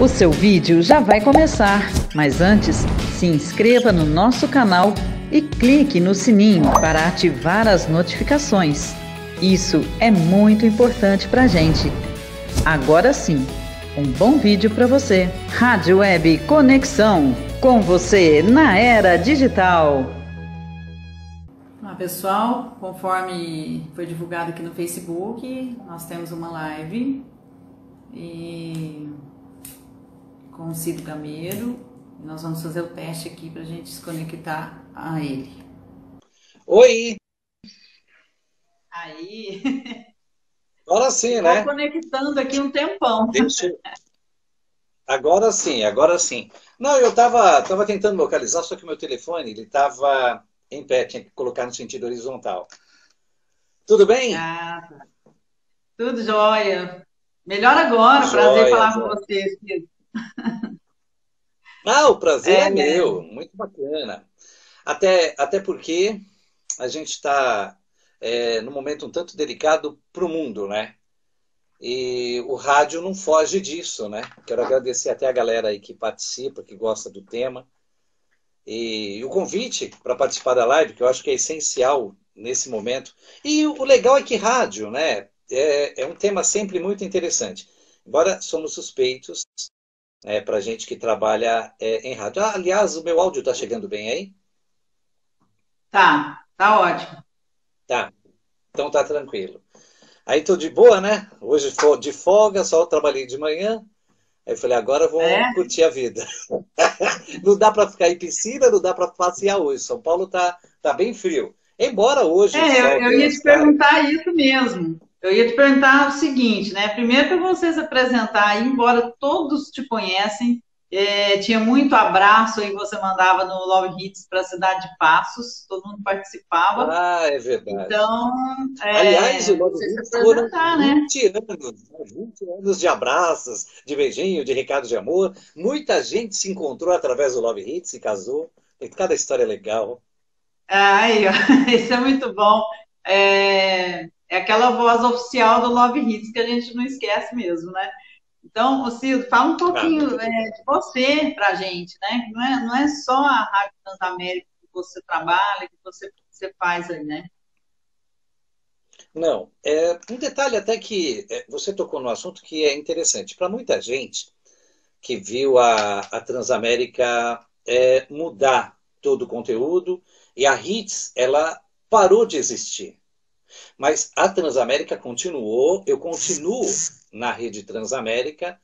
O seu vídeo já vai começar, mas antes, se inscreva no nosso canal e clique no sininho para ativar as notificações. Isso é muito importante para a gente. Agora sim, um bom vídeo para você. Rádio Web Conexão, com você na era digital. Olá pessoal, conforme foi divulgado aqui no Facebook, nós temos uma live com o Cid Gameiro. Nós vamos fazer o teste aqui para a gente se conectar a ele. Oi! Aí! Agora sim, ficou né? Conectando aqui um tempão. Agora sim, agora sim. Não, eu tava tentando localizar, só que o meu telefone, ele tava em pé, tinha que colocar no sentido horizontal. Tudo bem? Ah, tá. Tudo jóia. Melhor agora, prazer Joia, falar com joia. vocês, Cid. Ah, o prazer é É, meu, muito bacana. Até porque a gente está num momento um tanto delicado para o mundo, né? E o rádio não foge disso, né? Quero agradecer até a galera aí que participa, que gosta do tema. E o convite para participar da live, que eu acho que é essencial nesse momento. E o legal é que rádio, né? É um tema sempre muito interessante. Embora somos suspeitos, para gente que trabalha em rádio. Ah, aliás, o meu áudio está chegando bem aí? tá ótimo. Tá, então tá tranquilo. Aí tô de boa, né? Hoje tô de folga, só trabalhei de manhã. Aí eu falei, agora eu vou É? curtir a vida. Não dá para ficar em piscina, não dá para passear hoje. São Paulo tá bem frio. Embora hoje o sol Eu deu ia as te caras. perguntar isso mesmo. Eu ia te perguntar o seguinte, né? Primeiro para você se apresentar, aí, embora todos te conhecem, tinha muito abraço aí você mandava no Love Hits para a cidade de Passos, todo mundo participava. Ah, é verdade. Então, Aliás, o Love você se Hits foram apresentar, né? 20 anos, né? 20 anos de abraços, de beijinho, de recado de amor. Muita gente se encontrou através do Love Hits e casou. Tem cada história legal. Aí, ó, isso é muito bom. É aquela voz oficial do Love Hits que a gente não esquece mesmo, né? Então, Ciro, fala um Ah, muito pouquinho obrigado. de você para a gente, né? Que não é só a Rádio Transamérica que você trabalha, que você faz aí, né? Não, um detalhe até que você tocou no assunto que é interessante. Para muita gente que viu a Transamérica mudar todo o conteúdo e a Hits, ela parou de existir. Mas a Transamérica continuou, eu continuo na rede Transamérica,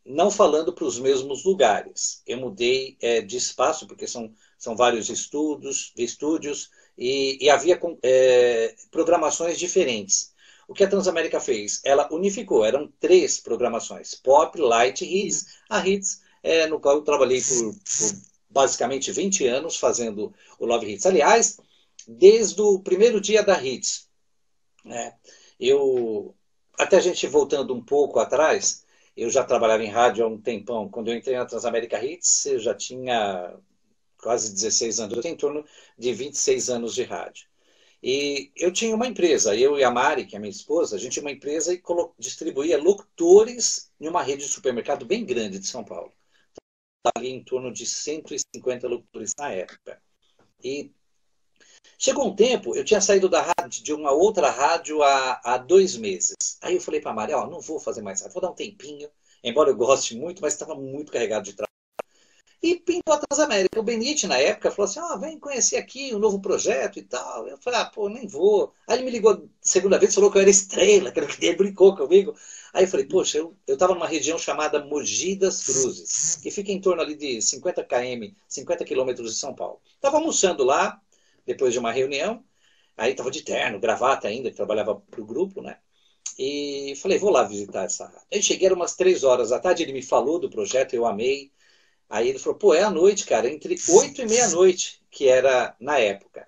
não falando para os mesmos lugares. Eu mudei de espaço, porque são vários estúdios, e havia programações diferentes. O que a Transamérica fez? Ela unificou, eram 3 programações: Pop, Light e Hits. A Hits, no qual eu trabalhei por basicamente 20 anos fazendo o Love Hits. Aliás, desde o primeiro dia da Hits, né? Até a gente voltando um pouco atrás, eu já trabalhava em rádio há um tempão. Quando eu entrei na Transamérica Hits, eu já tinha quase 16 anos. Eu tenho em torno de 26 anos de rádio. E eu tinha uma empresa, eu e a Mari, que é minha esposa, a gente tinha uma empresa e distribuía locutores em uma rede de supermercado bem grande de São Paulo. Ali em torno de 150 locutores na época. E chegou um tempo, eu tinha saído da rádio, de uma outra rádio há 2 meses. Aí eu falei para a Maria, ó, não vou fazer mais rádio, vou dar um tempinho, embora eu goste muito, mas estava muito carregado de trabalho. E pintou a Transamérica. O Benite, na época, falou assim, vem conhecer aqui um novo projeto e tal. Eu falei, pô, nem vou. Aí ele me ligou segunda vez, falou que eu era estrela, que ele brincou comigo. Aí eu falei, poxa, eu estava numa região chamada Mogi das Cruzes, que fica em torno ali de 50 km, 50 quilômetros de São Paulo. Estava almoçando lá, depois de uma reunião, aí estava de terno, gravata ainda, que trabalhava para o grupo, né? E falei, vou lá visitar essa rádio. Aí cheguei, eram umas 3 horas da tarde, ele me falou do projeto, eu amei. Aí ele falou, pô, é à noite, cara, entre 8 e meia-noite, que era na época.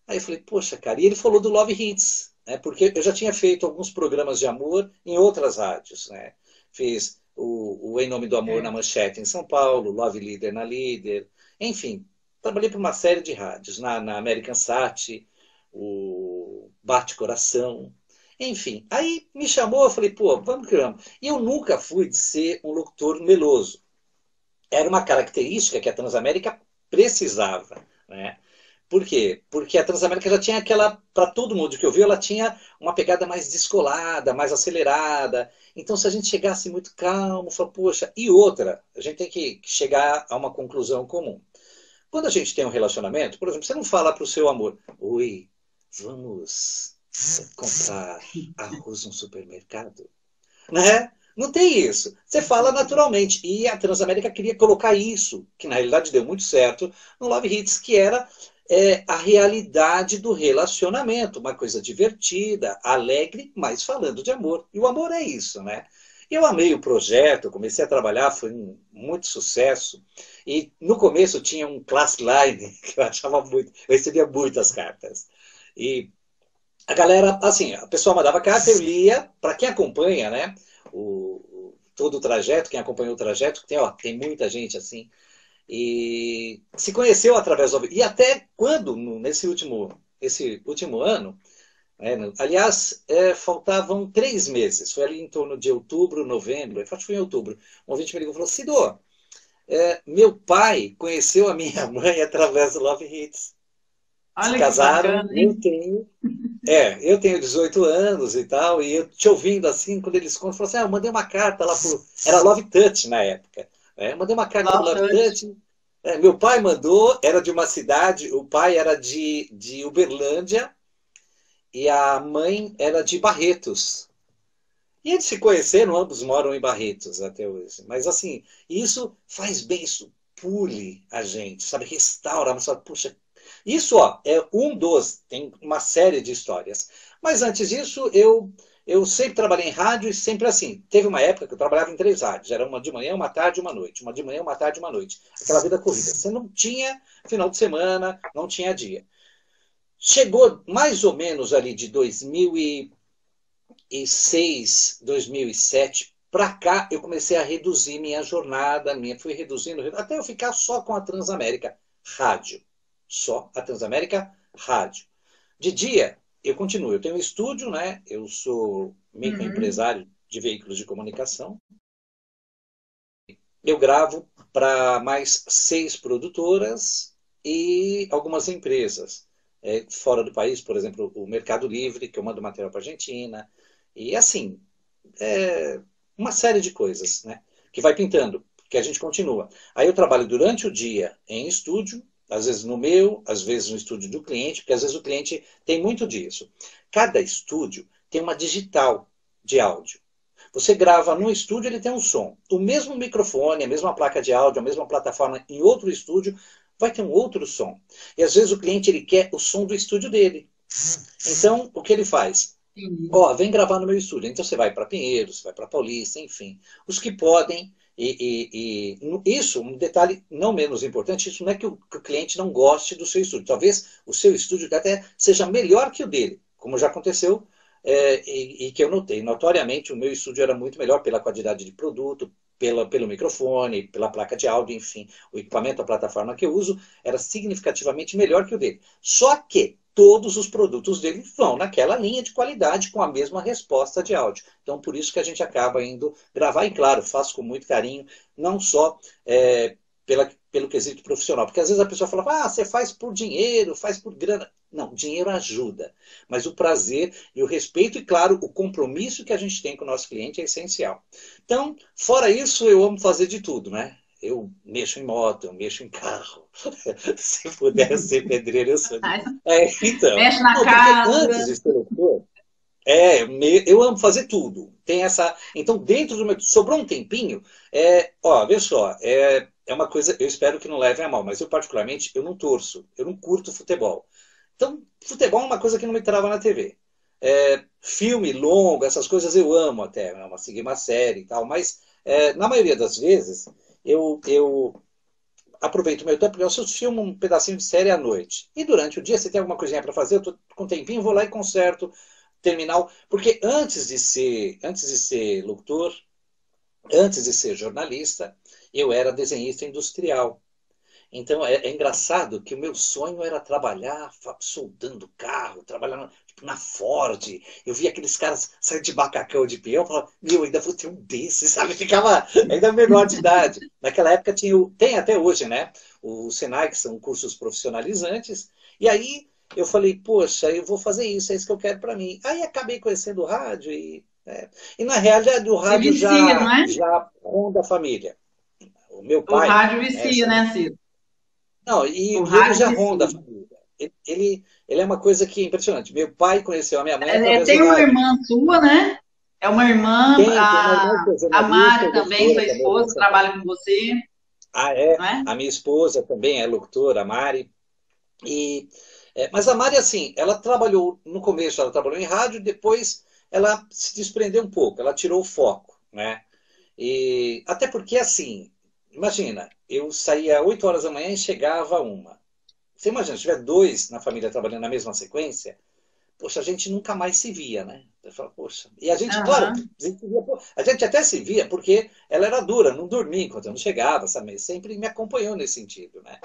Aí eu falei, poxa, cara, e ele falou do Love Hits, né? Porque eu já tinha feito alguns programas de amor em outras rádios, né? Fiz o Em Nome do Amor na Manchete em São Paulo, Love Leader na Líder, enfim, trabalhei para uma série de rádios, na American Sat, o Bate Coração. Enfim, aí me chamou, eu falei, pô, vamos que vamos. E eu nunca fui de ser um locutor meloso. Era uma característica que a Transamérica precisava, né? Por quê? Porque a Transamérica já tinha aquela, para todo mundo que ouviu, ela tinha uma pegada mais descolada, mais acelerada. Então, se a gente chegasse muito calmo, fala, poxa, e outra, a gente tem que chegar a uma conclusão comum. Quando a gente tem um relacionamento, por exemplo, você não fala para o seu amor, oi, vamos comprar arroz no supermercado? Né? Não tem isso. Você fala naturalmente. E a Transamérica queria colocar isso, que na realidade deu muito certo, no Love Hits, que era a realidade do relacionamento. Uma coisa divertida, alegre, mas falando de amor. E o amor é isso, né? Eu amei o projeto, comecei a trabalhar, foi muito sucesso. E no começo tinha um class line que eu achava muito, eu recebia muitas cartas. E a galera, assim, a pessoa mandava carta, eu lia, para quem acompanha, né, todo o trajeto, quem acompanhou o trajeto, tem muita gente assim, e se conheceu através do... E até quando, esse último ano, aliás, faltavam 3 meses, foi ali em torno de outubro, novembro, acho que foi em outubro, um ouvinte me ligou e falou, Cido, meu pai conheceu a minha mãe através do Love Hits. Se Olha que casaram, bacana, hein? eu tenho 18 anos e tal, e eu te ouvindo assim, quando eles contam, eu falo assim, eu mandei uma carta lá pro... Era Love Touch na época. Eu mandei uma carta pro Love Love Touch. Touch. Meu pai mandou, era de uma cidade, o pai era de Uberlândia e a mãe era de Barretos. E eles se conheceram, ambos moram em Barretos até hoje. Mas assim, isso faz bem, isso pule a gente, sabe? Restaura, mas sabe, puxa, isso, ó, é tem uma série de histórias. Mas antes disso, eu sempre trabalhei em rádio e sempre assim. Teve uma época que eu trabalhava em 3 rádios. Era uma de manhã, uma tarde e uma noite. Uma de manhã, uma tarde e uma noite. Aquela vida corrida. Você não tinha final de semana, não tinha dia. Chegou mais ou menos ali de 2006, 2007 para cá, eu comecei a reduzir minha jornada, fui reduzindo, até eu ficar só com a Transamérica Rádio. Só a Transamérica Rádio. De dia, eu continuo. Eu tenho um estúdio, né? Eu sou Uhum. microempresário de veículos de comunicação. Eu gravo para mais 6 produtoras e algumas empresas. Fora do país, por exemplo, o Mercado Livre, que eu mando material para a Argentina. E assim, uma série de coisas, né? Que vai pintando, que a gente continua. Aí eu trabalho durante o dia em estúdio, às vezes no meu, às vezes no estúdio do cliente, porque às vezes o cliente tem muito disso. Cada estúdio tem uma digital de áudio. Você grava no estúdio, ele tem um som. O mesmo microfone, a mesma placa de áudio, a mesma plataforma em outro estúdio, vai ter um outro som. E às vezes o cliente ele quer o som do estúdio dele. Então, o que ele faz? Entendi. Ó, vem gravar no meu estúdio. Então você vai para Pinheiros, você vai para Paulista, enfim. Os que podem, isso, um detalhe não menos importante, isso não é que o cliente não goste do seu estúdio. Talvez o seu estúdio até seja melhor que o dele, como já aconteceu, e que eu notei. Notoriamente, o meu estúdio era muito melhor pela qualidade de produto, pelo microfone, pela placa de áudio, enfim. O equipamento, a plataforma que eu uso, era significativamente melhor que o dele. Só que todos os produtos dele vão naquela linha de qualidade com a mesma resposta de áudio. Então, por isso que a gente acaba indo gravar, e claro, faço com muito carinho, não só pelo quesito profissional, porque às vezes a pessoa fala, você faz por dinheiro, faz por grana. Não, dinheiro ajuda, mas o prazer e o respeito e, claro, o compromisso que a gente tem com o nosso cliente é essencial. Então, fora isso, eu amo fazer de tudo, né? Eu mexo em moto, eu mexo em carro. Se puder ser pedreiro, eu sou. Então, Mexe na não, porque antes casa. de ser doutor, eu amo fazer tudo. Tem essa. Então, dentro do meu. Sobrou um tempinho. Vê só, é uma coisa. Eu espero que não levem a mal, mas eu, particularmente, eu não torço. Eu não curto futebol. Então, futebol é uma coisa que não me trava na TV. Filme longo, essas coisas eu amo até. Seguir uma série e tal, mas na maioria das vezes eu aproveito o meu tempo, porque eu assisto filme um pedacinho de série à noite. E durante o dia, se tem alguma coisinha para fazer, eu tô com um tempinho, vou lá e conserto, terminal. Porque antes de ser locutor, antes de ser jornalista, eu era desenhista industrial. Então é engraçado que o meu sonho era trabalhar soldando carro, trabalhar tipo, na Ford, eu via aqueles caras saindo de macacão de peão, eu falava, meu, ainda vou ter um desses, sabe? Ficava ainda menor de idade. Naquela época tem até hoje, né? O Senai, que são cursos profissionalizantes, e aí eu falei, poxa, eu vou fazer isso, é isso que eu quero para mim. Aí acabei conhecendo o rádio e na realidade o E rádio vicia, não é? já ronda a família. O meu O pai, rádio né, vicia, né, Ciro? não, O e ele rádio já ronda a vicia. família. Ele é uma coisa que é impressionante. Meu pai conheceu a minha mãe através do Tem uma rádio. irmã sua, né? É uma irmã, Tem uma irmã que é a jornalista, Mari é também, doutora sua também, aqui em esposa, São Paulo. trabalha com você, Ah, é? não é? A minha esposa também é locutora, a Mari. E, mas a Mari, assim, ela trabalhou, no começo ela trabalhou em rádio, depois ela se desprendeu um pouco, ela tirou o foco, né? E, até porque, assim, imagina, eu saía 8 horas da manhã e chegava 1. Você imagina, se tiver 2 na família trabalhando na mesma sequência, poxa, a gente nunca mais se via, né? Eu falo, poxa. E a gente, claro, Aham. a gente até se via porque ela era dura, não dormia enquanto eu não chegava, sabe? Sempre me acompanhou nesse sentido, né?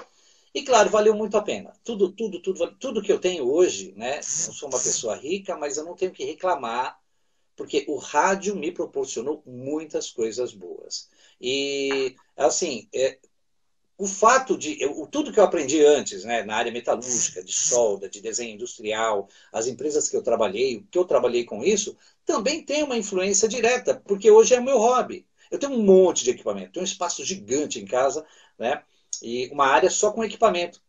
E claro, valeu muito a pena. Tudo que eu tenho hoje, né? Eu sou uma pessoa rica, mas eu não tenho que reclamar, porque o rádio me proporcionou muitas coisas boas. E, assim, o fato de tudo que eu aprendi antes, né, na área metalúrgica, de solda, de desenho industrial, as empresas que eu trabalhei, o que eu trabalhei com isso, também tem uma influência direta, porque hoje é o meu hobby. Eu tenho um monte de equipamento, tenho um espaço gigante em casa, né, e uma área só com equipamento.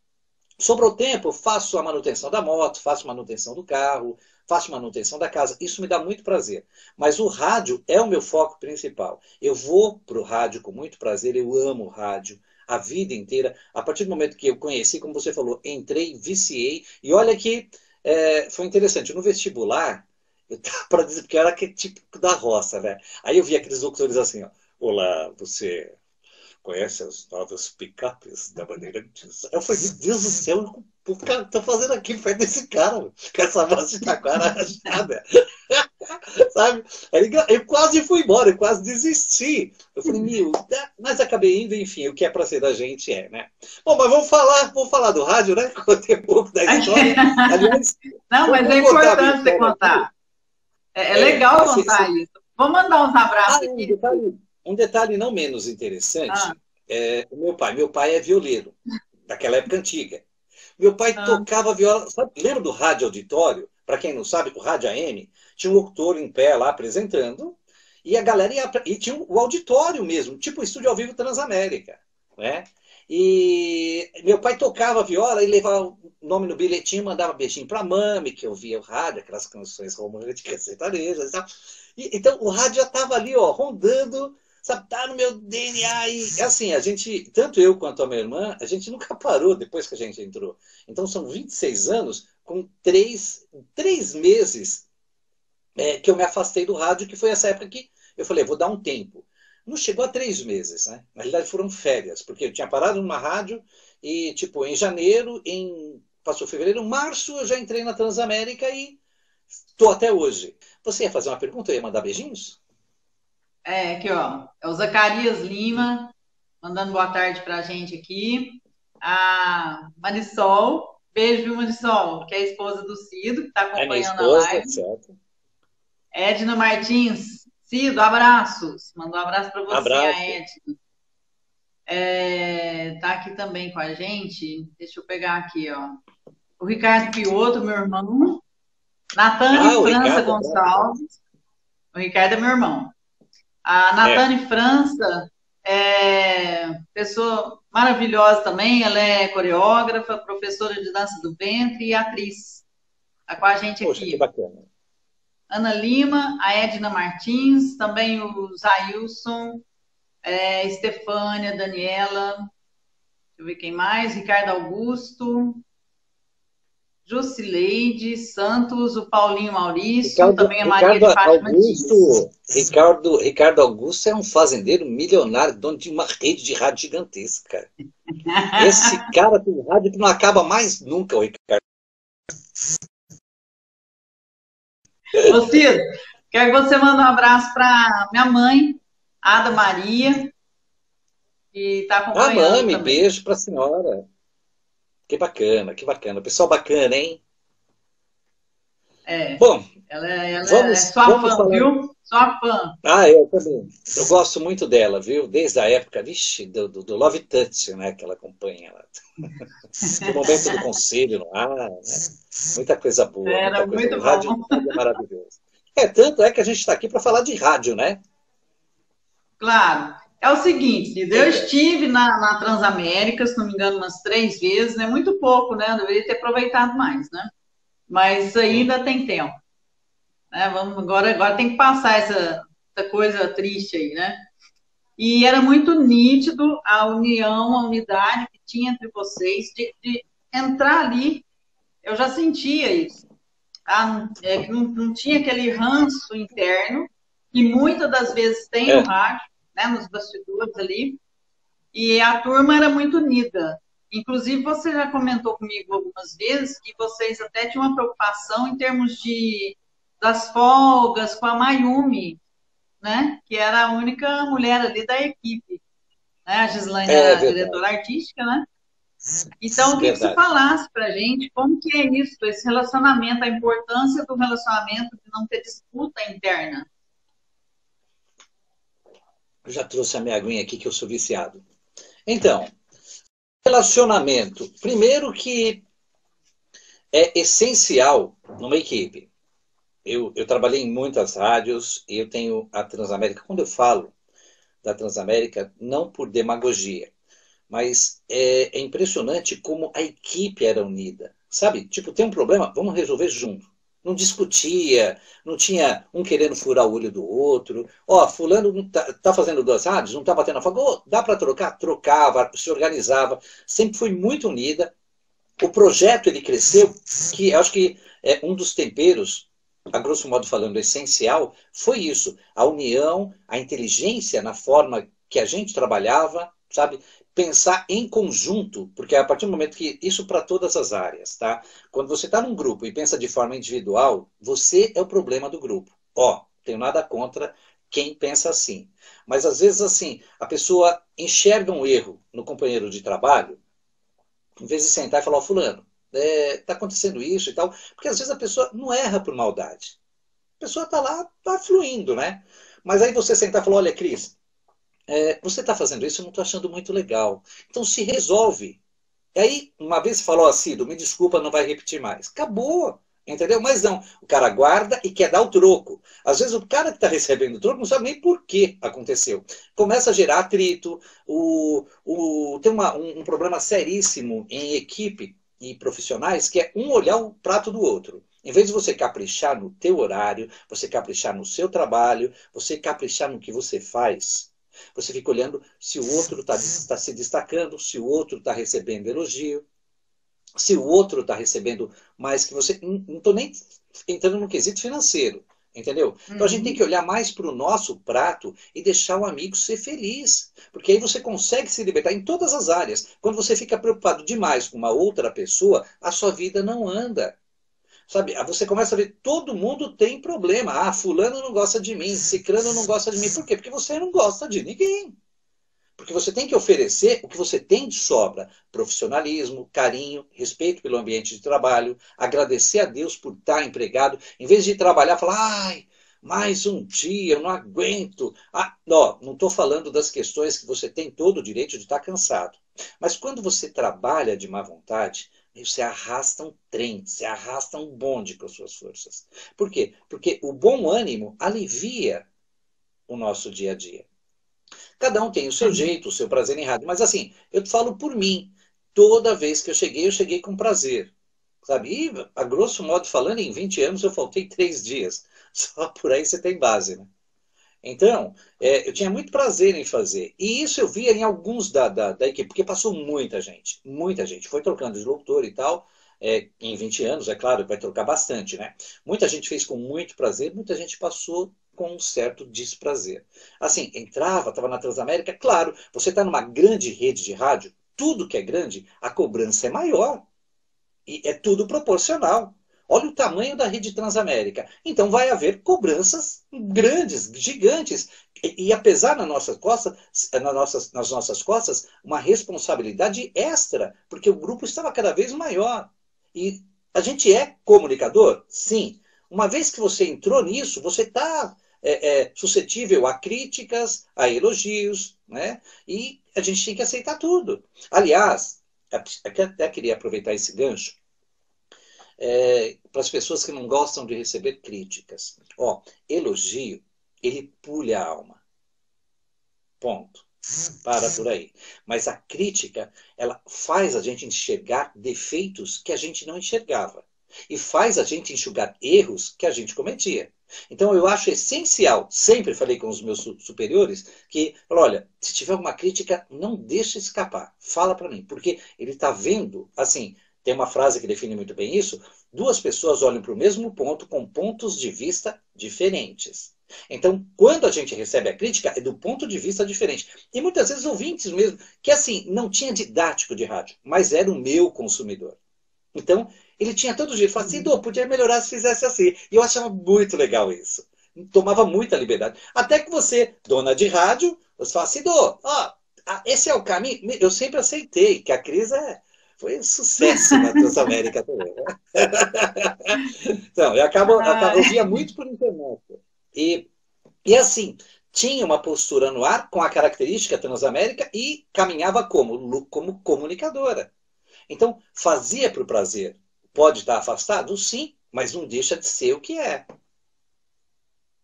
Sobrou tempo, eu faço a manutenção da moto, faço manutenção do carro, faço manutenção da casa. Isso me dá muito prazer. Mas o rádio é o meu foco principal. Eu vou para o rádio com muito prazer, eu amo o rádio a vida inteira. A partir do momento que eu conheci, como você falou, entrei, viciei. E olha que foi interessante. No vestibular, eu tava para dizer, porque eu era aquele tipo da roça, né? Aí eu vi aqueles doutores assim, ó. Olá, você conhece as novas picapes da Bandeirantes? Eu falei, meu Deus do céu, o cara tá fazendo aqui perto desse cara, mano, com essa voz de taquara rachada, sabe? Eu quase fui embora, eu quase desisti. Eu falei, meu, mas acabei indo, enfim, o que é pra ser da gente é, né? Bom, mas vamos falar do rádio, né? Contei um pouco da história. Aliás, Não, eu mas é vou contar a minha importante você história aqui. contar. É legal Se contar isso. Vou mandar uns Ah, abraços um aqui. detalhe, um detalhe não menos Ah, interessante é o meu pai. Meu pai é violeiro, daquela época antiga. Meu pai ah, tocava viola. Sabe, lembra do rádio auditório? Para quem não sabe, o rádio AM tinha um locutor em pé lá apresentando e a galera ia, e tinha o auditório mesmo, tipo o Estúdio ao Vivo Transamérica, né? E meu pai tocava viola e levava o nome no bilhetinho, mandava beijinho para mami, que ouvia o rádio, aquelas canções românticas, sertanejas e tal. Então o rádio já estava ali, ó, rondando, sabe, tá no meu DNA. E assim, a gente, tanto eu quanto a minha irmã, a gente nunca parou depois que a gente entrou. Então são 26 anos com 3 meses que eu me afastei do rádio, que foi essa época que eu falei, vou dar um tempo. Não chegou a 3 meses, né? Na realidade foram férias, porque eu tinha parado numa rádio e, tipo, em janeiro, passou fevereiro, março, eu já entrei na Transamérica e estou até hoje. Você ia fazer uma pergunta? Eu ia mandar beijinhos? aqui, ó. É o Zacarias Lima, mandando boa tarde pra gente aqui. A Marisol, beijo, viu, Marisol, que é a esposa do Cido, que está É minha acompanhando a esposa, live. certo? Edna Martins, Cido, abraços. Mandou um abraço para você, a Abraço. Edna. Tá aqui também com a gente. Deixa eu pegar aqui, ó. O Ricardo Pioto, meu irmão. Ah, Natane o França Ricardo, abraço. Gonçalves. O Ricardo é meu irmão. A É, Natane França pessoa maravilhosa também. Ela é coreógrafa, professora de dança do ventre e atriz. Está com a gente poxa, que aqui. bacana. Ana Lima, a Edna Martins, também o Zailson, Estefânia, Daniela, deixa eu ver quem mais, Ricardo Augusto, Jusileide Santos, o Paulinho Maurício, Ricardo, também a Maria Ricardo de Fátima Dias. Augusto, Ricardo Augusto é um fazendeiro milionário, dono de uma rede de rádio gigantesca. Esse cara tem rádio que não acaba mais nunca, o Ricardo. Ô Ciro, quero que você mande um abraço para minha mãe, Ada Maria, que está Ah, acompanhando mami, também. beijo pra senhora. Que bacana, que bacana. Pessoal bacana, hein? É, Bom, ela é vamos sua fã, falar. viu? Sua fã. Ah, eu também. Eu gosto muito dela, viu? Desde a época, vixe, do Love Touch, né? Que ela acompanha lá. Do momento do conselho no ar, né? Muita coisa boa, muita Era coisa muito boa. Rádio, bom. rádio é maravilhoso. É, tanto é que a gente está aqui para falar de rádio, né? Claro. É o seguinte, Lida, eu Então, estive na Transamérica, se não me engano, umas 3 vezes, né? Muito pouco, né? Eu deveria ter aproveitado mais, né? Mas hum, ainda tem tempo, né? Agora tem que passar essa coisa triste aí, né? E era muito nítido a união, a unidade que tinha entre vocês de entrar ali. Eu já sentia isso. Tá? Que não tinha aquele ranço interno que muitas das vezes tem no é, rádio, né? Nos bastidores ali. E a turma era muito unida. Inclusive, você já comentou comigo algumas vezes que vocês até tinham uma preocupação em termos das folgas com a Mayumi, né? Que era a única mulher ali da equipe. Né? A Gislaine é era a verdade, diretora artística, né? Então, eu queria que você verdade. falasse para a gente como que é isso, esse relacionamento, a importância do relacionamento de não ter disputa interna. Eu já trouxe a minha aguinha aqui que eu sou viciado. Então, relacionamento. Primeiro que é essencial numa equipe. Eu trabalhei em muitas rádios e eu tenho a Transamérica. Quando eu falo da Transamérica, não por demagogia, mas é impressionante como a equipe era unida. Sabe? Tipo, tem um problema, vamos resolver junto. Não discutia, não tinha um querendo furar o olho do outro. Ó, fulano não tá fazendo duas rádios, não tá batendo a faca. Oh, dá para trocar? Trocava, se organizava. Sempre foi muito unida. O projeto ele cresceu, que eu acho que é um dos temperos, a grosso modo falando, essencial, foi isso. A união, a inteligência na forma que a gente trabalhava, sabe? Pensar em conjunto, porque a partir do momento que isso para todas as áreas, tá? Quando você está num grupo e pensa de forma individual, você é o problema do grupo. Ó, tenho nada contra quem pensa assim. Mas às vezes assim, a pessoa enxerga um erro no companheiro de trabalho em vez de sentar e falar, ó, fulano, tá acontecendo isso e tal, porque às vezes a pessoa não erra por maldade. A pessoa tá lá, tá fluindo, né? Mas aí você sentar e falar, olha, Cris, você tá fazendo isso, eu não tô achando muito legal. Então se resolve. E aí, uma vez falou assim, me desculpa, não vai repetir mais. Acabou. Entendeu? Mas não, o cara guarda e quer dar o troco. Às vezes o cara que está recebendo o troco não sabe nem por que aconteceu. Começa a gerar atrito, tem um problema seríssimo em equipe e profissionais, que é um olhar o prato do outro. Em vez de você caprichar no teu horário, você caprichar no seu trabalho, você caprichar no que você faz, você fica olhando se o outro está se destacando, se o outro está recebendo elogio, se o outro está recebendo mais que você. Não estou nem entrando no quesito financeiro, entendeu? Então a gente tem que Uhum. olhar mais para o nosso prato e deixar o amigo ser feliz. Porque aí você consegue se libertar em todas as áreas. Quando você fica preocupado demais com uma outra pessoa, a sua vida não anda. Sabe? Você começa a ver, todo mundo tem problema. Ah, fulano não gosta de mim, ciclano não gosta de mim. Por quê? Porque você não gosta de ninguém. Porque você tem que oferecer o que você tem de sobra: profissionalismo, carinho, respeito pelo ambiente de trabalho, agradecer a Deus por estar empregado, em vez de trabalhar, falar, ai, mais um dia, eu não aguento. Ah, não estou falando das questões que você tem todo o direito de estar cansado. Mas quando você trabalha de má vontade, você arrasta um trem, você arrasta um bonde com as suas forças. Por quê? Porque o bom ânimo alivia o nosso dia a dia. Cada um tem o seu Uhum. jeito, o seu prazer em rádio. Mas assim, eu falo por mim. Toda vez que eu cheguei com prazer. Sabe? E, a grosso modo falando, em 20 anos eu faltei 3 dias. Só por aí você tem base, né? Então, eu tinha muito prazer em fazer. E isso eu via em alguns da equipe, porque passou muita gente. Muita gente. Foi trocando de locutor e tal. Em 20 anos, é claro, vai trocar bastante, né? Muita gente fez com muito prazer, muita gente passou com um certo desprazer. Assim, entrava, estava na Transamérica, claro, você está numa grande rede de rádio, tudo que é grande, a cobrança é maior. E é tudo proporcional. Olha o tamanho da rede Transamérica. Então vai haver cobranças grandes, gigantes. E apesar nas nossas costas, uma responsabilidade extra, porque o grupo estava cada vez maior. E a gente é comunicador? Sim. uma vez que você entrou nisso, você está suscetível a críticas, a elogios, né? E a gente tem que aceitar tudo. Aliás, até queria aproveitar esse gancho para as pessoas que não gostam de receber críticas. Ó, elogio, ele pulha a alma. Ponto. Para por aí. Mas a crítica, ela faz a gente enxergar defeitos que a gente não enxergava. E faz a gente enxugar erros que a gente cometia. Então eu acho essencial, sempre falei com os meus superiores, que, olha, se tiver alguma crítica, não deixe escapar. Fala para mim. Porque ele está vendo, assim, tem uma frase que define muito bem isso, duas pessoas olham para o mesmo ponto com pontos de vista diferentes. Então, quando a gente recebe a crítica, é do ponto de vista diferente. E muitas vezes ouvintes mesmo, que assim, não tinha didático de rádio, mas era o meu consumidor. Então, ele tinha todo jeito. Falava assim, Dô, podia melhorar se fizesse assim. E eu achava muito legal isso. Tomava muita liberdade. Até que você, dona de rádio, você fala assim, Dô, ó, esse é o caminho. Eu sempre aceitei que a Cris foi um sucesso na Transamérica também. Né? Então, eu via muito por internet. E assim, tinha uma postura no ar com a característica Transamérica e caminhava como comunicadora. Então, fazia por prazer. Pode estar afastado? Sim, mas não deixa de ser o que é.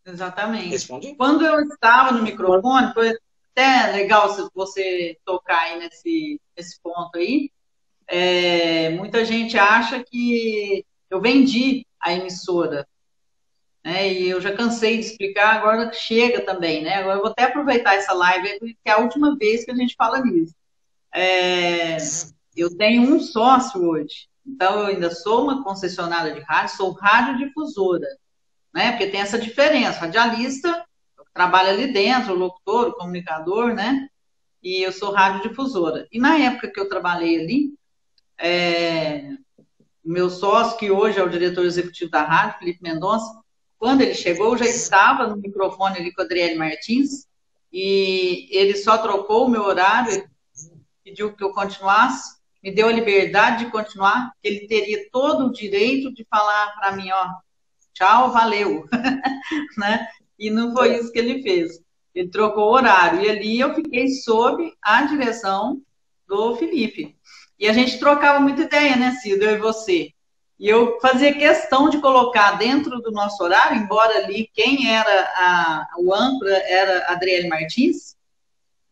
Exatamente. Respondi? Quando eu estava no microfone, foi até legal você tocar aí nesse ponto aí. Muita gente acha que eu vendi a emissora. Né? E eu já cansei de explicar, agora chega também, né? Agora eu vou até aproveitar essa live, que é a última vez que a gente fala nisso. Eu tenho um sócio hoje, então eu ainda sou uma concessionária de rádio, sou radiodifusora, né? Porque tem essa diferença, radialista, trabalha ali dentro, o locutor, o comunicador, né? E eu sou radiodifusora. E na época que eu trabalhei ali, meu sócio, que hoje é o diretor executivo da rádio, Felipe Mendonça, quando ele chegou, eu já estava no microfone ali com a Adriele Martins, e ele só trocou o meu horário, pediu que eu continuasse, me deu a liberdade de continuar, que ele teria todo o direito de falar para mim, ó, tchau, valeu, né? E não foi isso que ele fez. Ele trocou o horário, e ali eu fiquei sob a direção do Felipe. E a gente trocava muita ideia, né, Cida, eu e você. E eu fazia questão de colocar dentro do nosso horário, embora ali quem era o âncora era a Adriele Martins,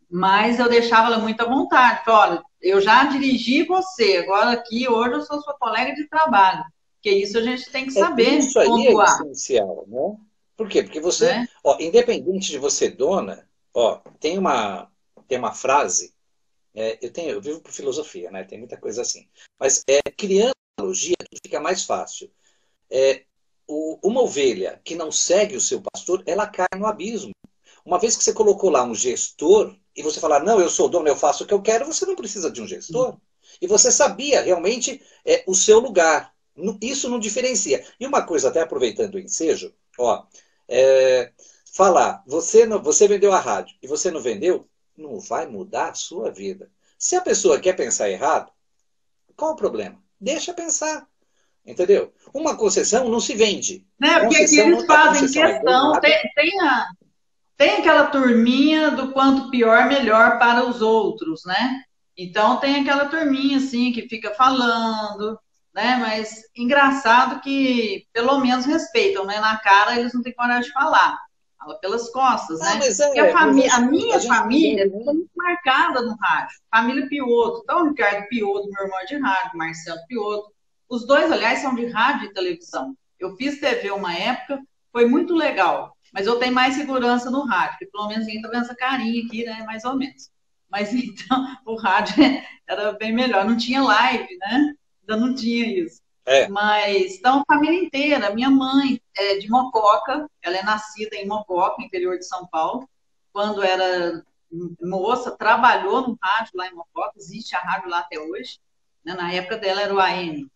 mas eu deixava ela muito à vontade. Falei, olha, eu já dirigi você, agora aqui hoje eu sou sua colega de trabalho. Porque isso a gente tem que saber isso aí pontuar. É essencial, né? Por quê? Porque você, ó, independente de você dona, ó, tem uma frase, eu vivo por filosofia, né? Tem muita coisa assim. Mas criando analogia, tudo fica mais fácil. Uma ovelha que não segue o seu pastor, ela cai no abismo. Uma vez que você colocou lá um gestor, e você falar, não, eu sou dono, eu faço o que eu quero, você não precisa de um gestor. E você sabia realmente o seu lugar. Isso não diferencia. E uma coisa, até aproveitando o ensejo, ó, falar, você vendeu a rádio e você não vendeu, não vai mudar a sua vida. Se a pessoa quer pensar errado, qual o problema? Deixa pensar. Entendeu? Uma concessão não se vende. Né? Porque aqui eles fazem questão, tem aquela turminha do quanto pior, melhor para os outros, né? Então tem aquela turminha assim que fica falando, né? Mas engraçado que pelo menos respeitam, né? Na cara eles não têm coragem de falar. Fala pelas costas, né? Porque a minha família é muito marcada no rádio. Família Piotto. Então, o Ricardo Piotto, meu irmão é de rádio, Marcelo Piotto. Os dois, aliás, são de rádio e televisão. Eu fiz TV uma época, foi muito legal. Mas eu tenho mais segurança no rádio, porque pelo menos ninguém tá vendo essa carinha aqui, né? Mais ou menos. Mas então, o rádio era bem melhor. Não tinha live, né? Ainda não tinha isso. Mas, então, a família inteira. Minha mãe é de Mococa, ela é nascida em Mococa, interior de São Paulo. Quando era moça, trabalhou no rádio lá em Mococa, existe a rádio lá até hoje. Né? Na época dela era o AM.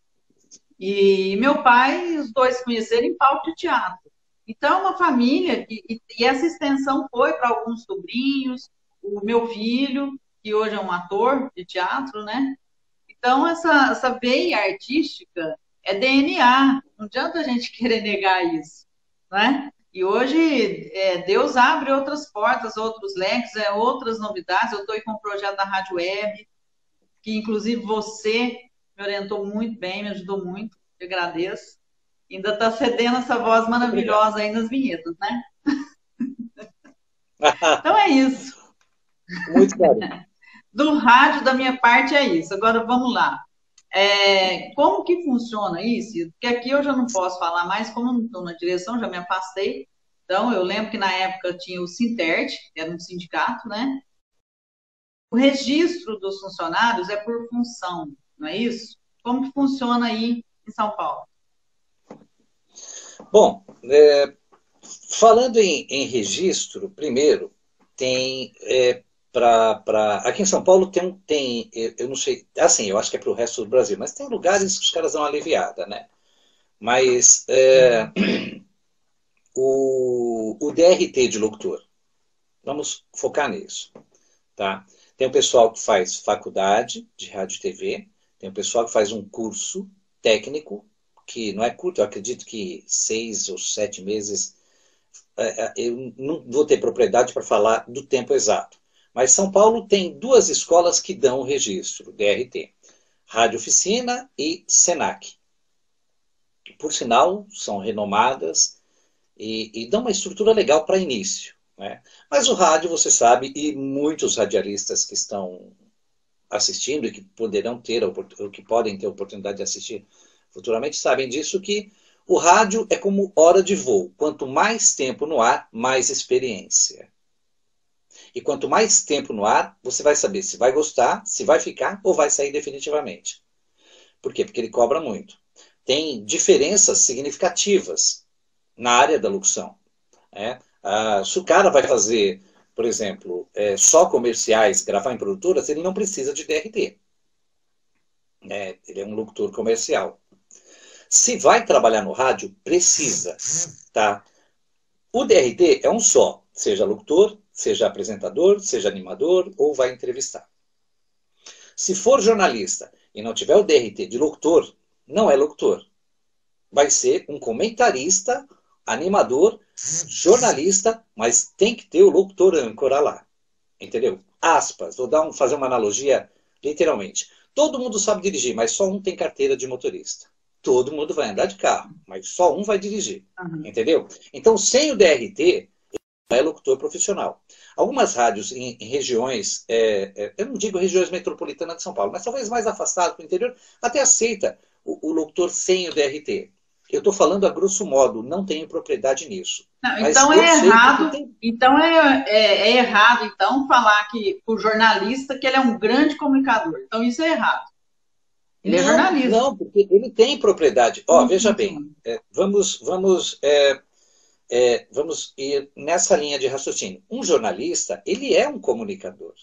E meu pai, os dois se conheceram em palco de teatro. Então, uma família, e essa extensão foi para alguns sobrinhos, o meu filho, que hoje é um ator de teatro, né? Então, essa veia artística, é DNA. Não adianta a gente querer negar isso, né? E hoje Deus abre outras portas, outros leques, outras novidades. Eu estou com um projeto da Rádio Web, que inclusive você me orientou muito bem, me ajudou muito, eu agradeço. Ainda está cedendo essa voz maravilhosa aí nas vinhetas, né? Então é isso. Muito claro. Do rádio, da minha parte, é isso. Agora vamos lá. Como que funciona isso? Porque aqui eu já não posso falar mais, como eu não estou na direção, já me afastei. Então, eu lembro que na época tinha o Sintert, que era um sindicato, né? O registro dos funcionários é por função, não é isso? Como que funciona aí em São Paulo? Bom, falando em registro, primeiro, tem aqui em São Paulo tem, eu não sei, assim, eu acho que é para o resto do Brasil, mas tem lugares que os caras dão uma aliviada, né? Mas o DRT de locutor, vamos focar nisso, tá? Tem o pessoal que faz faculdade de rádio e TV, tem o pessoal que faz um curso técnico, que não é curto, eu acredito que 6 ou 7 meses, eu não vou ter propriedade para falar do tempo exato. Mas São Paulo tem 2 escolas que dão o registro, DRT. Rádio Oficina e Senac. Por sinal, são renomadas e dão uma estrutura legal para início, né? Mas o rádio, você sabe, e muitos radialistas que estão assistindo e que poderão ter, ou que podem ter a oportunidade de assistir futuramente, sabem disso, que o rádio é como hora de voo. Quanto mais tempo no ar, mais experiência. E quanto mais tempo no ar, você vai saber se vai gostar, se vai ficar ou vai sair definitivamente. Por quê? Porque ele cobra muito. Tem diferenças significativas na área da locução. Se o cara vai fazer, por exemplo, só comerciais, gravar em produtoras, ele não precisa de DRT. Ele é um locutor comercial. Se vai trabalhar no rádio, precisa. Tá? O DRT é um só, seja locutor, seja apresentador, seja animador ou vai entrevistar. Se for jornalista e não tiver o DRT de locutor, não é locutor. Vai ser um comentarista, animador, jornalista, mas tem que ter o locutor âncora lá. Entendeu? Aspas, vou fazer uma analogia literalmente. Todo mundo sabe dirigir, mas só um tem carteira de motorista. Todo mundo vai andar de carro, mas só um vai dirigir. Entendeu? Então, sem o DRT, não é locutor profissional. Algumas rádios em regiões, eu não digo regiões metropolitanas de São Paulo, mas talvez mais afastado para o interior, até aceita o locutor sem o DRT. Eu estou falando a grosso modo, não tenho propriedade nisso. Não, então é errado. Então é errado então falar que o jornalista que ele é um grande comunicador. Então isso é errado. Ele é jornalista. Não, porque ele tem propriedade. Veja bem, vamos ir nessa linha de raciocínio. Um jornalista, ele é um comunicador.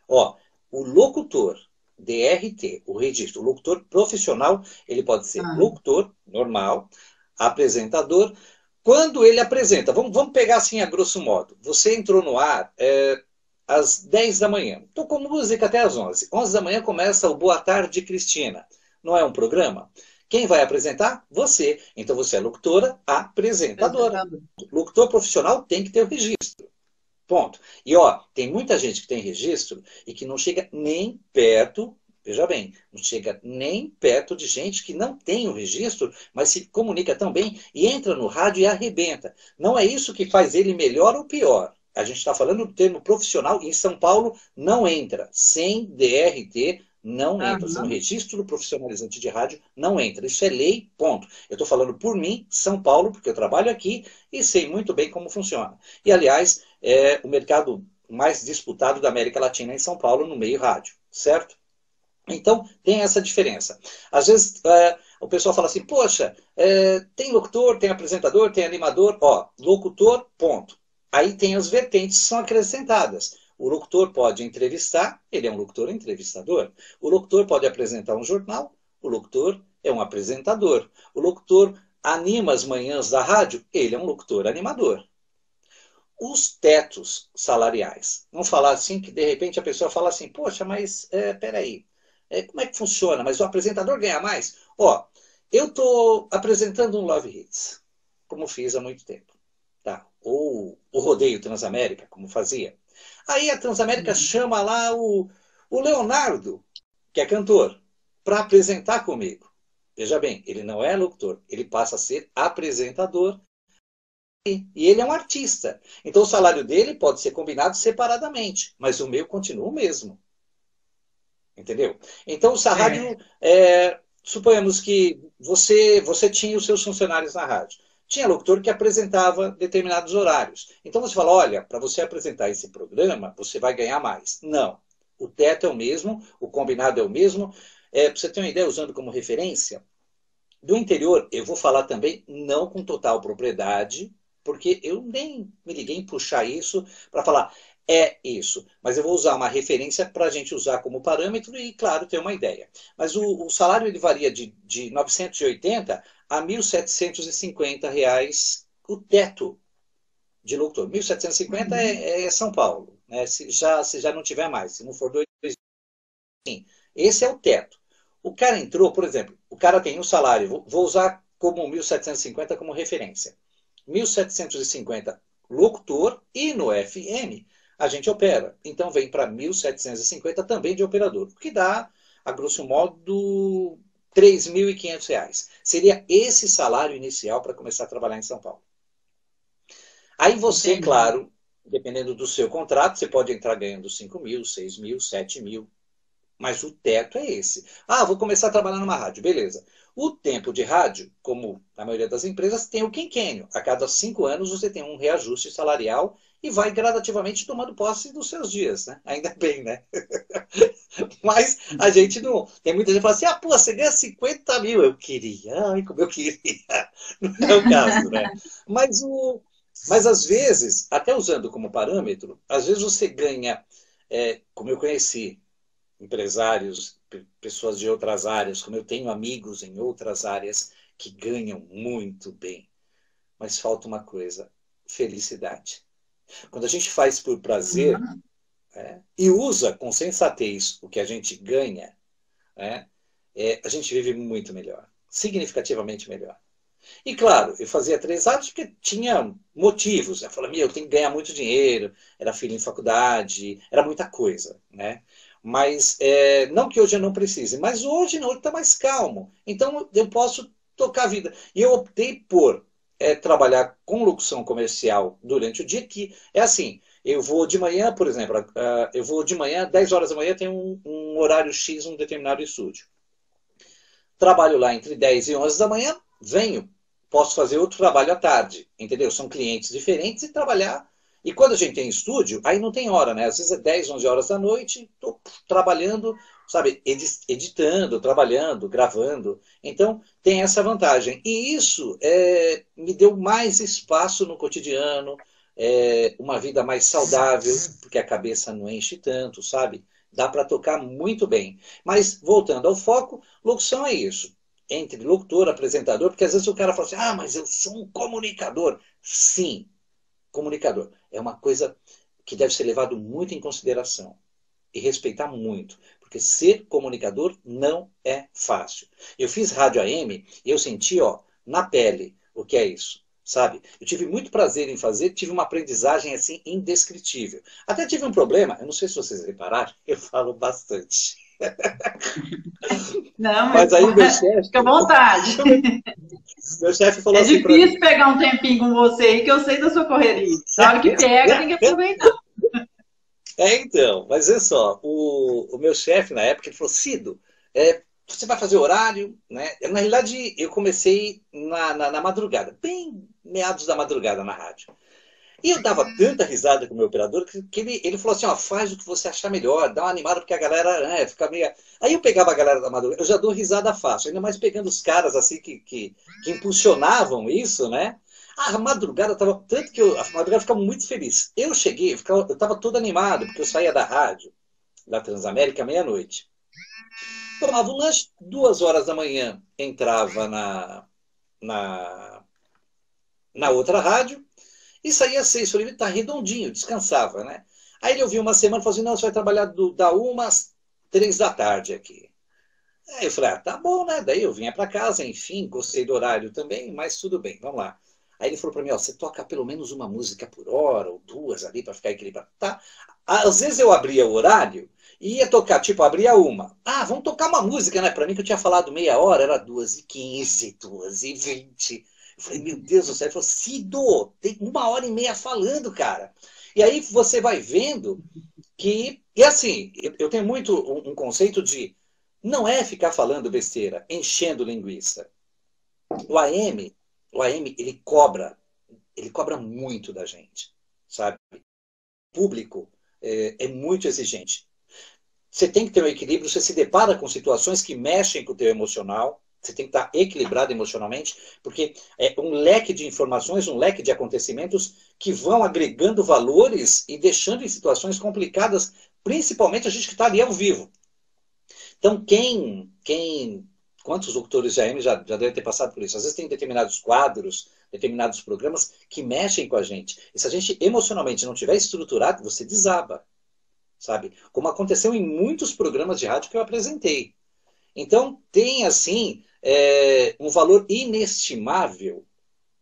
O locutor, DRT, o registro, o locutor profissional, ele pode ser locutor normal, apresentador. Quando ele apresenta, vamos pegar assim a grosso modo. Você entrou no ar às 10 da manhã. Tocou música até às 11. 11 da manhã começa o Boa Tarde, Cristina. Não é um programa? Quem vai apresentar? Você. Então você é locutora, apresentadora. Locutor profissional tem que ter o registro. Ponto. E tem muita gente que tem registro e que não chega nem perto, veja bem, não chega nem perto de gente que não tem o registro, mas se comunica tão bem e entra no rádio e arrebenta. Não é isso que faz ele melhor ou pior. A gente está falando do termo profissional e em São Paulo não entra. Sem DRT não entra. Sem registro profissionalizante de rádio não entra. Isso é lei, ponto. Eu estou falando por mim, São Paulo, porque eu trabalho aqui e sei muito bem como funciona. E, aliás, é o mercado mais disputado da América Latina em São Paulo, no meio rádio, certo? Então, tem essa diferença. Às vezes, o pessoal fala assim, poxa, tem locutor, tem apresentador, tem animador, locutor, ponto. Aí tem as vertentes que são acrescentadas. O locutor pode entrevistar, ele é um locutor entrevistador. O locutor pode apresentar um jornal, o locutor é um apresentador. O locutor anima as manhãs da rádio, ele é um locutor animador. Os tetos salariais. Vamos falar assim que de repente a pessoa fala assim, poxa, mas peraí, como é que funciona? Mas o apresentador ganha mais? eu estou apresentando um Love Hits, como fiz há muito tempo. Tá? Ou o Rodeio Transamérica, como fazia. Aí a Transamérica chama lá o Leonardo, que é cantor, para apresentar comigo. Veja bem, ele não é locutor, ele passa a ser apresentador e ele é um artista. Então o salário dele pode ser combinado separadamente, mas o meu continua o mesmo. Entendeu? Então o salário, suponhamos que você tinha os seus funcionários na rádio. Tinha locutor que apresentava determinados horários. Então você fala, olha, para você apresentar esse programa, você vai ganhar mais. Não. O teto é o mesmo, o combinado é o mesmo. Para você ter uma ideia, usando como referência, do interior, eu vou falar também, não com total propriedade, porque eu nem me liguei em puxar isso para falar, é isso. Mas eu vou usar uma referência para a gente usar como parâmetro e, claro, ter uma ideia. Mas o salário ele varia de 980 a R$ 1.750 o teto de locutor. 1.750 é São Paulo, né? Se já não tiver mais, se não for dois, sim. Esse é o teto. O cara entrou, por exemplo, o cara tem um salário, vou usar como 1.750 como referência. 1.750 locutor e no FM a gente opera. Então vem para 1.750 também de operador, o que dá, a grosso modo, R$ 3.500. Seria esse salário inicial para começar a trabalhar em São Paulo. Aí você, entendi, claro, dependendo do seu contrato, você pode entrar ganhando 5.000, 6.000, 7.000. Mas o teto é esse. Ah, vou começar a trabalhar numa rádio. Beleza. O tempo de rádio, como na maioria das empresas, tem o quinquênio. A cada 5 anos você tem um reajuste salarial e vai gradativamente tomando posse dos seus dias, né? Ainda bem, né? Mas a gente não... Tem muita gente que fala assim, ah, pô, você ganha 50 mil. Eu queria, ai, como eu queria. Não é o caso, né? Mas às vezes, até usando como parâmetro, às vezes você ganha, como eu conheci, empresários, pessoas de outras áreas, como eu tenho amigos em outras áreas que ganham muito bem. Mas falta uma coisa, felicidade. Quando a gente faz por prazer e usa com sensatez o que a gente ganha, a gente vive muito melhor, significativamente melhor. E claro, eu fazia 3 anos porque tinha motivos. Eu falava, eu tenho que ganhar muito dinheiro, era filho em faculdade, era muita coisa, né? Mas, não que hoje eu não precise, mas hoje não, está mais calmo. Então, eu posso tocar a vida. E eu optei por trabalhar com locução comercial durante o dia, que é assim, eu vou de manhã, por exemplo, eu vou de manhã, 10 horas da manhã, tem um horário X, um determinado estúdio. Trabalho lá entre 10 e 11 da manhã, venho, posso fazer outro trabalho à tarde, entendeu? São clientes diferentes e trabalhar. E quando a gente tem estúdio, aí não tem hora, né? Às vezes é 10, 11 horas da noite, estou trabalhando, sabe, editando, trabalhando, gravando. Então, tem essa vantagem. E isso me deu mais espaço no cotidiano, uma vida mais saudável, porque a cabeça não enche tanto, sabe? Dá para tocar muito bem. Mas, voltando ao foco, locução é isso. Entre locutor, apresentador, porque às vezes o cara fala assim, ah, mas eu sou um comunicador. Sim, comunicador. É uma coisa que deve ser levado muito em consideração e respeitar muito, porque ser comunicador não é fácil. Eu fiz rádio AM e eu senti, na pele o que é isso, sabe? Eu tive muito prazer em fazer, tive uma aprendizagem assim indescritível. Até tive um problema, eu não sei se vocês repararam, eu falo bastante. Não, mas aí meu chefe... Fica à vontade. Meu chefe falou assim... É difícil pegar um tempinho com você aí, que eu sei da sua correria. Na hora que pega, tem que aproveitar. Então, mas olha só, o meu chefe na época, ele falou, Cido, você vai fazer horário, né? Na realidade, eu comecei na madrugada, bem meados da madrugada na rádio. E eu dava tanta risada com o meu operador que ele falou assim, faz o que você achar melhor, dá uma animada porque a galera fica meio... Aí eu pegava a galera da madrugada, eu já dou risada fácil, ainda mais pegando os caras assim que impulsionavam isso, né? A madrugada estava... Tanto que a madrugada ficava muito feliz. Eu cheguei, eu estava todo animado, porque eu saía da rádio, da Transamérica, meia-noite. Tomava um lanche, 2 horas da manhã, entrava na outra rádio, e saía às 6, falei, tá redondinho, descansava, né? Aí ele ouviu uma semana e falou assim, não, você vai trabalhar da 1 às 3 da tarde aqui. Aí eu falei, ah, tá bom, né? Daí eu vinha para casa, enfim, gostei do horário também, mas tudo bem, vamos lá. Aí ele falou para mim, ó, você toca pelo menos uma música por hora, ou duas ali, para ficar equilibrado. Tá. Às vezes eu abria o horário e ia tocar, tipo, abria uma. Ah, vamos tocar uma música, né? Para mim que eu tinha falado meia hora, era 2h15, 2h20. Eu falei, meu Deus do céu. Ele falou, Cido, tem 1h30 falando, cara. E aí você vai vendo que... E assim, eu tenho muito um conceito de... Não é ficar falando besteira, enchendo linguiça. O AM, o AM, ele cobra muito da gente, sabe? O público é muito exigente. Você tem que ter um equilíbrio, você se depara com situações que mexem com o teu emocional, você tem que estar equilibrado emocionalmente, porque é um leque de informações, um leque de acontecimentos que vão agregando valores e deixando em situações complicadas, principalmente a gente que está ali ao vivo. Então, quantos locutores de AM já devem ter passado por isso? Às vezes tem determinados quadros, determinados programas que mexem com a gente. E se a gente emocionalmente não tiver estruturado, você desaba, sabe? Como aconteceu em muitos programas de rádio que eu apresentei. Então, tem, assim, um valor inestimável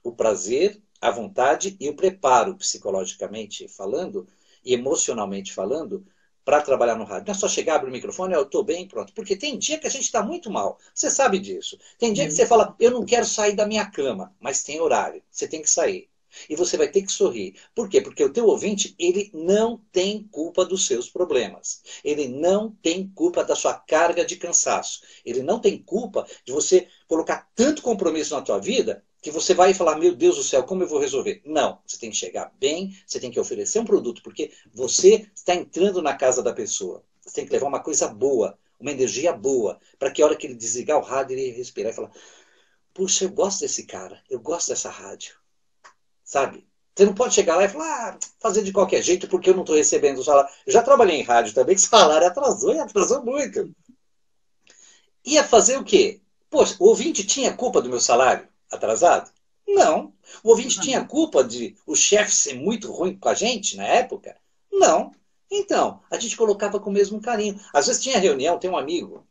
o prazer, a vontade e o preparo, psicologicamente falando e emocionalmente falando, para trabalhar no rádio. Não é só chegar, abrir o microfone, eu estou bem, pronto. Porque tem dia que a gente está muito mal. Você sabe disso. Tem dia que você fala, eu não quero sair da minha cama, mas tem horário. Você tem que sair. E você vai ter que sorrir. Por quê? Porque o teu ouvinte, ele não tem culpa dos seus problemas. Ele não tem culpa da sua carga de cansaço. Ele não tem culpa de você colocar tanto compromisso na tua vida que você vai falar, meu Deus do céu, como eu vou resolver? Não, você tem que chegar bem, você tem que oferecer um produto, porque você está entrando na casa da pessoa. Você tem que levar uma coisa boa, uma energia boa, para que a hora que ele desligar o rádio, ele respirar e falar, puxa, eu gosto desse cara, eu gosto dessa rádio. Sabe? Você não pode chegar lá e falar, fazer de qualquer jeito porque eu não estou recebendo o salário. Eu já trabalhei em rádio também, que o salário atrasou e atrasou muito. Ia fazer o quê? Poxa, o ouvinte tinha culpa do meu salário atrasado? Não. O ouvinte tinha culpa de o chefe ser muito ruim com a gente na época? Não. Então, a gente colocava com o mesmo carinho. Às vezes tinha reunião, tem um amigo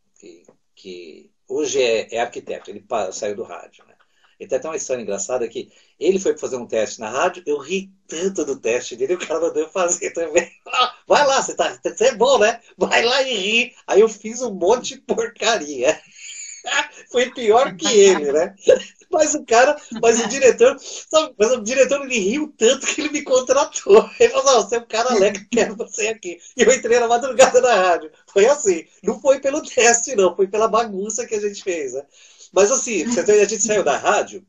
que hoje é arquiteto, ele saiu do rádio, né? Ele tem até uma história engraçada que ele foi fazer um teste na rádio, eu ri tanto do teste dele, o cara mandou eu fazer também. Vai lá, você é bom, né? Vai lá e ri. Aí eu fiz um monte de porcaria. Foi pior que ele, né? Mas o diretor, sabe, mas o diretor ele riu tanto que ele me contratou. Ele falou, você é um cara alegre, quero você aqui. E eu entrei na madrugada na rádio. Foi assim. Não foi pelo teste, não. Foi pela bagunça que a gente fez, né? Mas assim, a gente saiu da rádio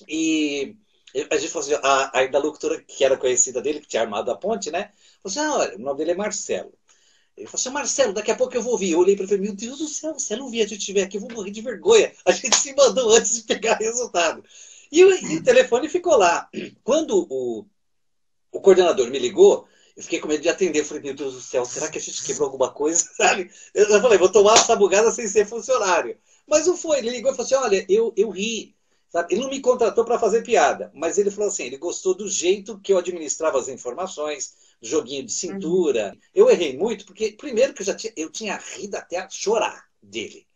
e a gente falou assim, a locutora que era conhecida dele, que tinha armado a ponte, né? Falou assim, olha, o nome dele é Marcelo. Ele falou assim, Marcelo, daqui a pouco eu vou vir. Eu olhei para ele e falei, meu Deus do céu, se eu não vir a gente estiver aqui, eu vou morrer de vergonha. A gente se mandou antes de pegar o resultado. E o telefone ficou lá. Quando o coordenador me ligou, eu fiquei com medo de atender. Eu falei, meu Deus do céu, será que a gente quebrou alguma coisa? Sabe? Eu falei, vou tomar essa bugada sem ser funcionário. Mas não foi. Ele ligou e falou assim, olha, eu ri. Sabe? Ele não me contratou para fazer piada, mas ele falou assim, ele gostou do jeito que eu administrava as informações, do joguinho de cintura. Eu errei muito, porque primeiro que eu tinha rido até chorar dele.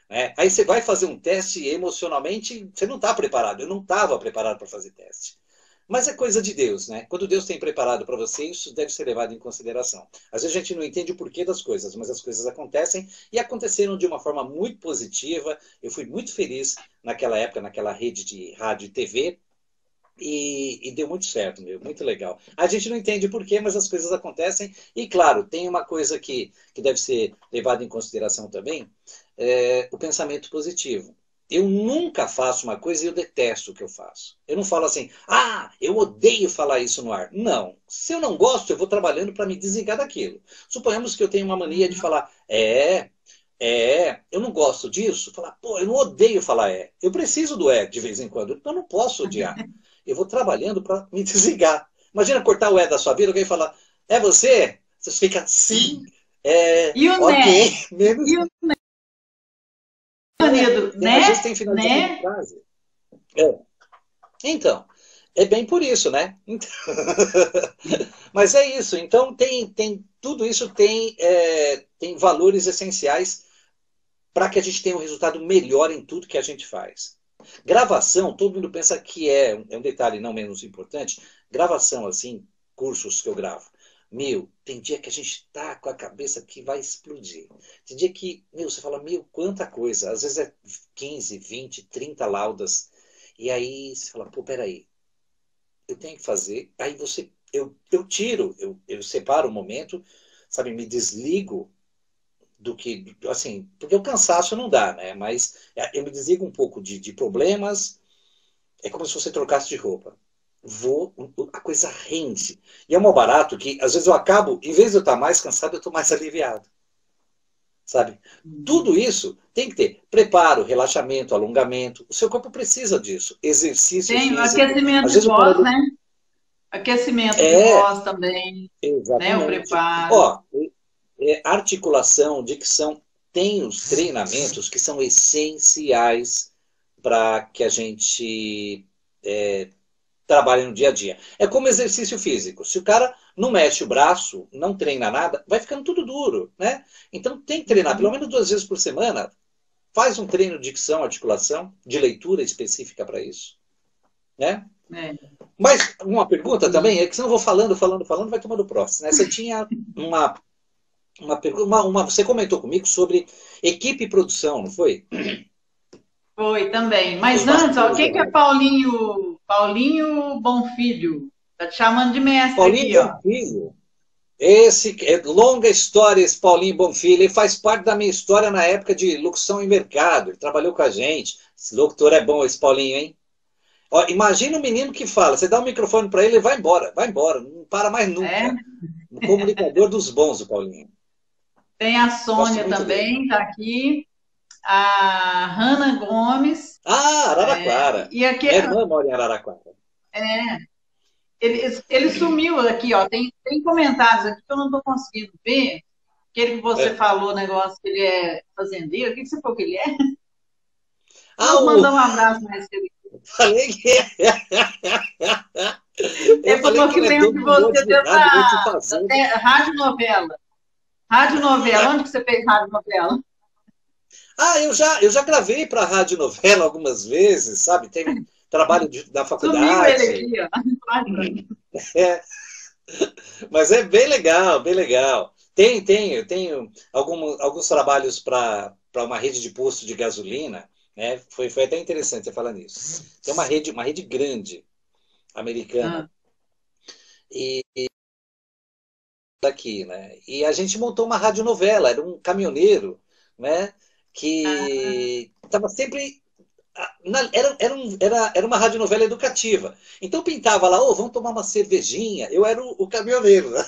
Né? Aí você vai fazer um teste emocionalmente, você não está preparado. Eu não estava preparado para fazer teste. Mas é coisa de Deus, né? Quando Deus tem preparado para você, isso deve ser levado em consideração. Às vezes a gente não entende o porquê das coisas, mas as coisas acontecem e aconteceram de uma forma muito positiva. Eu fui muito feliz naquela época, naquela rede de rádio e TV, e deu muito certo, meu, muito legal. A gente não entende porquê, mas as coisas acontecem. E claro, tem uma coisa que deve ser levada em consideração também, o pensamento positivo. Eu nunca faço uma coisa e eu detesto o que eu faço. Eu não falo assim, eu odeio falar isso no ar. Não. Se eu não gosto, eu vou trabalhando para me desligar daquilo. Suponhamos que eu tenho uma mania de falar, eu não gosto disso. Falar, eu não odeio falar Eu preciso do de vez em quando. Então eu não posso odiar. Eu vou trabalhando para me desligar. Imagina cortar o da sua vida, alguém falar, é você? Você fica, sim, e o ok. Menos... E o né? Às vezes tem finalização de frase. Então, é bem por isso, né? Então... Mas é isso. Então, tudo isso tem valores essenciais para que a gente tenha um resultado melhor em tudo que a gente faz. Gravação, todo mundo pensa que é um detalhe não menos importante. Gravação, assim, cursos que eu gravo. Meu, tem dia que a gente tá com a cabeça que vai explodir. Tem dia que, meu, você fala, meu, quanta coisa. Às vezes é 15, 20, 30 laudas. E aí você fala, pô, peraí, eu tenho que fazer. Aí eu tiro, eu separo o momento, sabe, me desligo do que, assim, porque o cansaço não dá, né? Mas eu me desligo um pouco de problemas, é como se você trocasse de roupa. A coisa rende. E é um mal barato que, às vezes, eu acabo, em vez de eu estar mais cansado, eu estou mais aliviado. Sabe? Tudo isso tem que ter preparo, relaxamento, alongamento. O seu corpo precisa disso. Exercício Tem físico. aquecimento Às de vezes o cara voz, né? Aquecimento de é, voz também, né? O exatamente. preparo. Ó, articulação, dicção, tem os treinamentos que são essenciais para que a gente trabalhe no dia a dia. É como exercício físico. Se o cara não mexe o braço, não treina nada, vai ficando tudo duro, né? Então tem que treinar pelo menos 2 vezes por semana. Faz um treino de dicção, articulação, de leitura específica para isso, né? É. Mas uma pergunta também, é que senão eu vou falando, vai tomando próximo, né? Você tinha uma pergunta, você comentou comigo sobre equipe e produção, não foi? Foi também. Os Mas antes, ó, bastidores da quem que é rádio. Paulinho Bonfilho? Tá te chamando de mestre Paulinho aqui, ó. Bonfilho. Esse é longa história, esse Paulinho Bonfilho. Ele faz parte da minha história na época de locução em mercado. Ele trabalhou com a gente. Esse locutor é bom, esse Paulinho, hein? Ó, imagina um menino que fala, você dá o microfone para ele, ele vai embora, não para mais É. nunca. Um comunicador dos bons, o Paulinho. Tem a Gosto Sônia muito dele. também, tá aqui. A Hanna Gomes. Ah, Araraquara. E aqui, Minha irmã mora em Araraquara. ele sumiu aqui, ó. Tem comentários aqui que eu não estou conseguindo ver. Aquele que você falou, negócio que ele é fazendeiro. O que você falou que ele é? Vamos mandar um abraço mais cedo. Falei que Ele falou que ele é lembra dono de de um monte você de rádio, um monte de dessa fazenda. rádio novela. Rádio novela. Onde que você fez rádio novela? Ah, eu já gravei para a rádio novela algumas vezes, sabe? Teve trabalho da Sumiu ele faculdade. aqui, ó. É, mas é bem legal, bem legal. Eu tenho alguns trabalhos para uma rede de posto de gasolina, né? Foi até interessante você falar nisso. Tem uma rede grande americana e daqui, né? E a gente montou uma radionovela, era um caminhoneiro, né? Que estava sempre era uma radionovela educativa. Então pintava lá, vamos tomar uma cervejinha. Eu era o caminhoneiro. Né?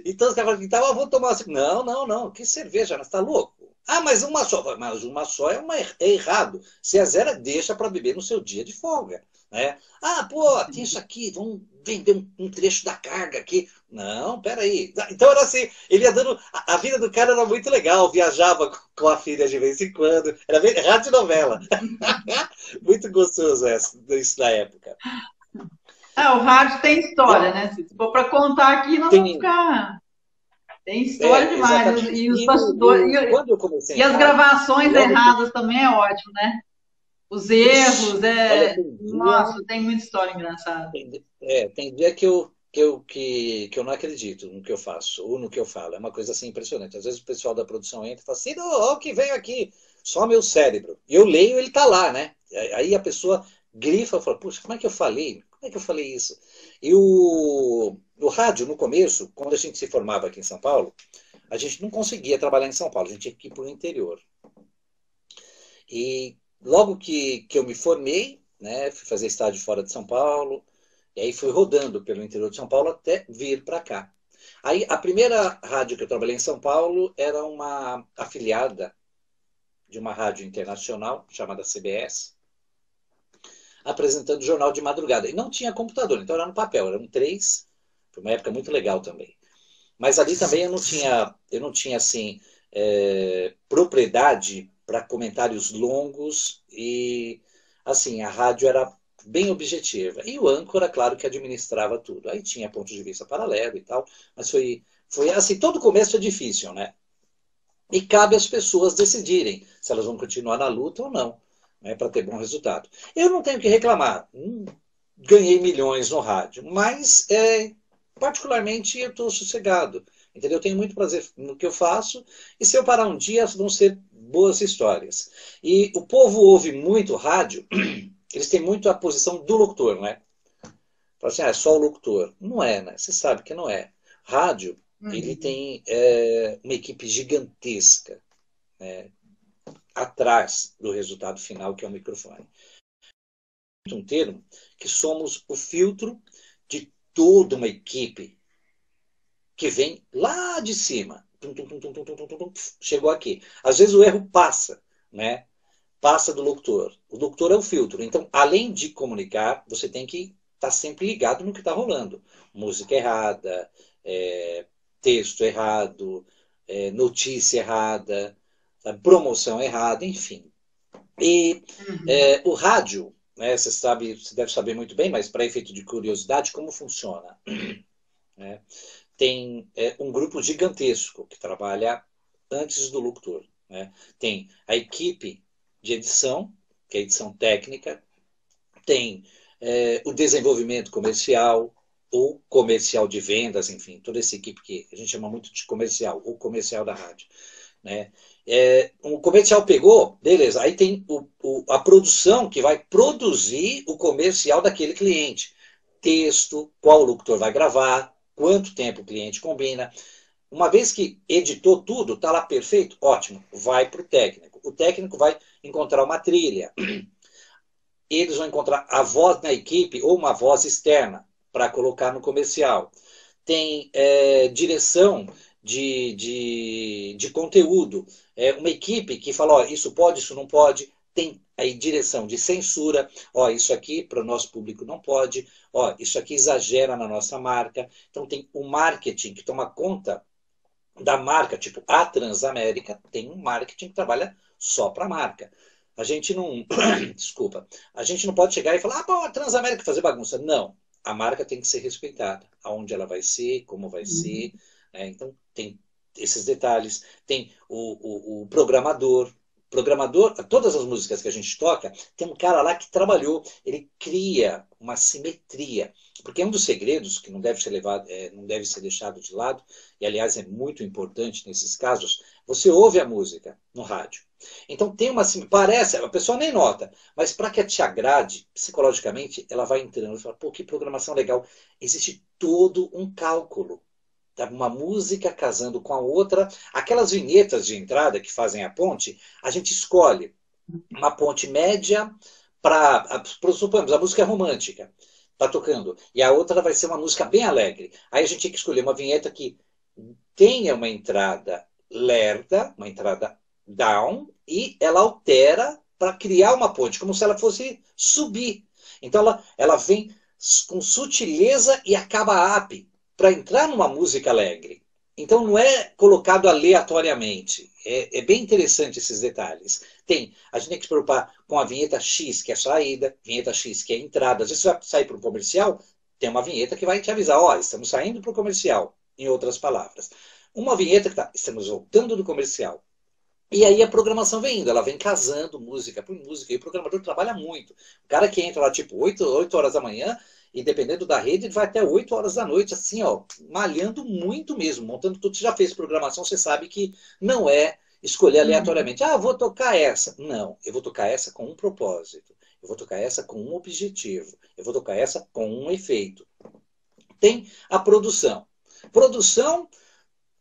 Então os caras pintavam, vamos tomar uma cerveja. Não, que cerveja, você está louco? Ah, mas uma só. Mas uma só é errado. Se é zero, deixa para beber no seu dia de folga. Né? Ah, pô, tem isso aqui, vamos vender um trecho da carga aqui. Não, peraí. Então era assim, ele ia dando. A vida do cara era muito legal, viajava com a filha de vez em quando. Era bem rádio novela. Muito gostoso isso da época. O rádio tem história, né? Se for para contar aqui, nós vamos ficar. Tem história demais. E os bastidores. Quando eu comecei e as gravações erradas também é ótimo, né? Os erros, olha, nossa, tem muita história engraçada. Tem dia que eu não acredito no que eu faço ou no que eu falo. É uma coisa assim impressionante. Às vezes o pessoal da produção entra e fala assim, olha o que veio aqui, só meu cérebro. E eu leio, ele tá lá, né? Aí a pessoa grifa e fala, puxa, como é que eu falei? Como é que eu falei isso? E o rádio, no começo, quando a gente se formava aqui em São Paulo, a gente não conseguia trabalhar em São Paulo, a gente tinha que ir para o interior. E logo que eu me formei, né, fui fazer estágio fora de São Paulo, e aí fui rodando pelo interior de São Paulo até vir para cá. Aí a primeira rádio que eu trabalhei em São Paulo era uma afiliada de uma rádio internacional chamada CBS, apresentando jornal de madrugada. E não tinha computador, então era no papel, eram 3, foi uma época muito legal também. Mas ali também eu não tinha assim, propriedade para comentários longos e assim, a rádio era bem objetiva. E o âncora, claro, que administrava tudo. Aí tinha pontos de vista paralelo e tal, mas foi assim, todo começo é difícil, né? E cabe às pessoas decidirem se elas vão continuar na luta ou não, né, para ter bom resultado. Eu não tenho que reclamar. Ganhei milhões no rádio, mas particularmente eu estou sossegado. Entendeu? Eu tenho muito prazer no que eu faço, e se eu parar um dia, vão ser boas histórias. E o povo ouve muito rádio, eles têm muito a posição do locutor, né? Fala assim, é só o locutor. Não é, né? Você sabe que não é. Rádio, ele tem uma equipe gigantesca, né, atrás do resultado final, que é o microfone. Um termo que somos o filtro de toda uma equipe que vem lá de cima. Chegou aqui. Às vezes o erro passa, né? Passa do locutor. O locutor é o filtro. Então, além de comunicar, você tem que estar sempre ligado no que está rolando. Música errada, texto errado, notícia errada, promoção errada, enfim. E o rádio, né, você deve saber muito bem, mas para efeito de curiosidade, como funciona? Né? Tem um grupo gigantesco que trabalha antes do locutor. Né? Tem a equipe de edição, que é a edição técnica, tem o desenvolvimento comercial, ou comercial de vendas, enfim, toda essa equipe que a gente chama muito de comercial, ou comercial da rádio. Né? O comercial pegou, beleza, aí tem a produção que vai produzir o comercial daquele cliente. Texto, qual o locutor vai gravar, quanto tempo o cliente combina. Uma vez que editou tudo, está lá perfeito, ótimo, vai para o técnico. O técnico vai encontrar uma trilha. Eles vão encontrar a voz na equipe ou uma voz externa para colocar no comercial. Tem direção de conteúdo. Uma equipe que fala, ó, isso pode, isso não pode. Tem aí direção de censura. Ó, isso aqui para o nosso público não pode. Ó, isso aqui exagera na nossa marca. Então tem o marketing que toma conta da marca, tipo a Transamérica tem um marketing que trabalha só para a marca. A gente não, desculpa, a gente não pode chegar e falar, bom, a Transamérica fazer bagunça. Não, a marca tem que ser respeitada. Aonde ela vai ser, como vai ser. Então, tem esses detalhes. Tem o programador. Programador, todas as músicas que a gente toca, tem um cara lá que trabalhou, ele cria uma simetria. Porque é um dos segredos que não deve ser levado, não deve ser deixado de lado, e aliás é muito importante nesses casos, você ouve a música no rádio. Então tem uma, parece, a pessoa nem nota, mas para que te agrade, psicologicamente, ela vai entrando e fala, pô, que programação legal. Existe todo um cálculo. Uma música casando com a outra. Aquelas vinhetas de entrada que fazem a ponte, a gente escolhe uma ponte média para, supomos, a música é romântica, está tocando, e a outra vai ser uma música bem alegre. Aí a gente tem que escolher uma vinheta que tenha uma entrada lerda, uma entrada down, e ela altera para criar uma ponte, como se ela fosse subir. Então ela vem com sutileza e acaba up, para entrar numa música alegre. Então não é colocado aleatoriamente. É bem interessante esses detalhes. A gente tem que se preocupar com a vinheta X, que é a saída, vinheta X, que é a entrada. Às vezes você vai sair para o comercial, tem uma vinheta que vai te avisar, ó, estamos saindo para o comercial, em outras palavras. Uma vinheta que está, estamos voltando do comercial. E aí a programação vem indo, ela vem casando música por música, e o programador trabalha muito. O cara que entra lá tipo 8 horas da manhã, e dependendo da rede, ele vai até 8 horas da noite, assim, ó, malhando muito mesmo, montando tudo. Você já fez programação, você sabe que não é escolher aleatoriamente. Ah, vou tocar essa. Não, eu vou tocar essa com um propósito. Eu vou tocar essa com um objetivo. Eu vou tocar essa com um efeito. Tem a produção. Produção,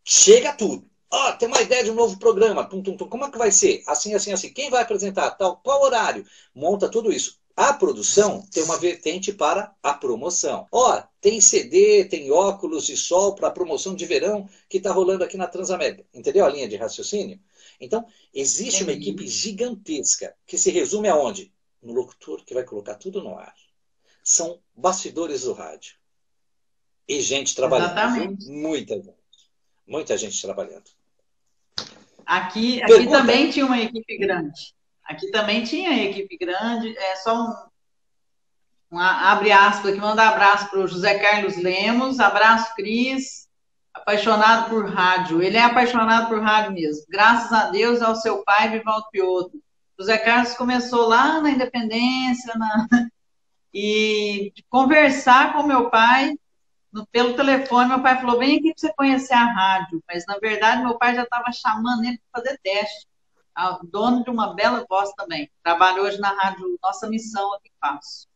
chega tudo. Ó, tem uma ideia de um novo programa. Tum, tum, tum. Como é que vai ser? Assim, assim, assim. Quem vai apresentar? Tal, qual horário? Monta tudo isso. A produção tem uma vertente para a promoção. Ó, tem CD, tem óculos de sol para a promoção de verão que está rolando aqui na Transamérica. Entendeu a linha de raciocínio? Então, existe uma equipe gigantesca que se resume aonde? No locutor que vai colocar tudo no ar. São bastidores do rádio. E gente trabalhando. Exatamente. Muita gente trabalhando. Aqui também tinha uma equipe grande. Aqui também tinha equipe grande. É só abre aspas aqui, manda abraço para o José Carlos Lemos, abraço, Cris, apaixonado por rádio. Ele é apaixonado por rádio mesmo. Graças a Deus, ao seu pai, Vivaldo Pioto. O Zé Carlos começou lá na Independência, e de conversar com meu pai, pelo telefone, meu pai falou, vem aqui para você conhecer a rádio. Mas, na verdade, meu pai já estava chamando ele para fazer teste. Dono de uma bela voz também. Trabalho hoje na rádio Nossa Missão, aqui em Passo.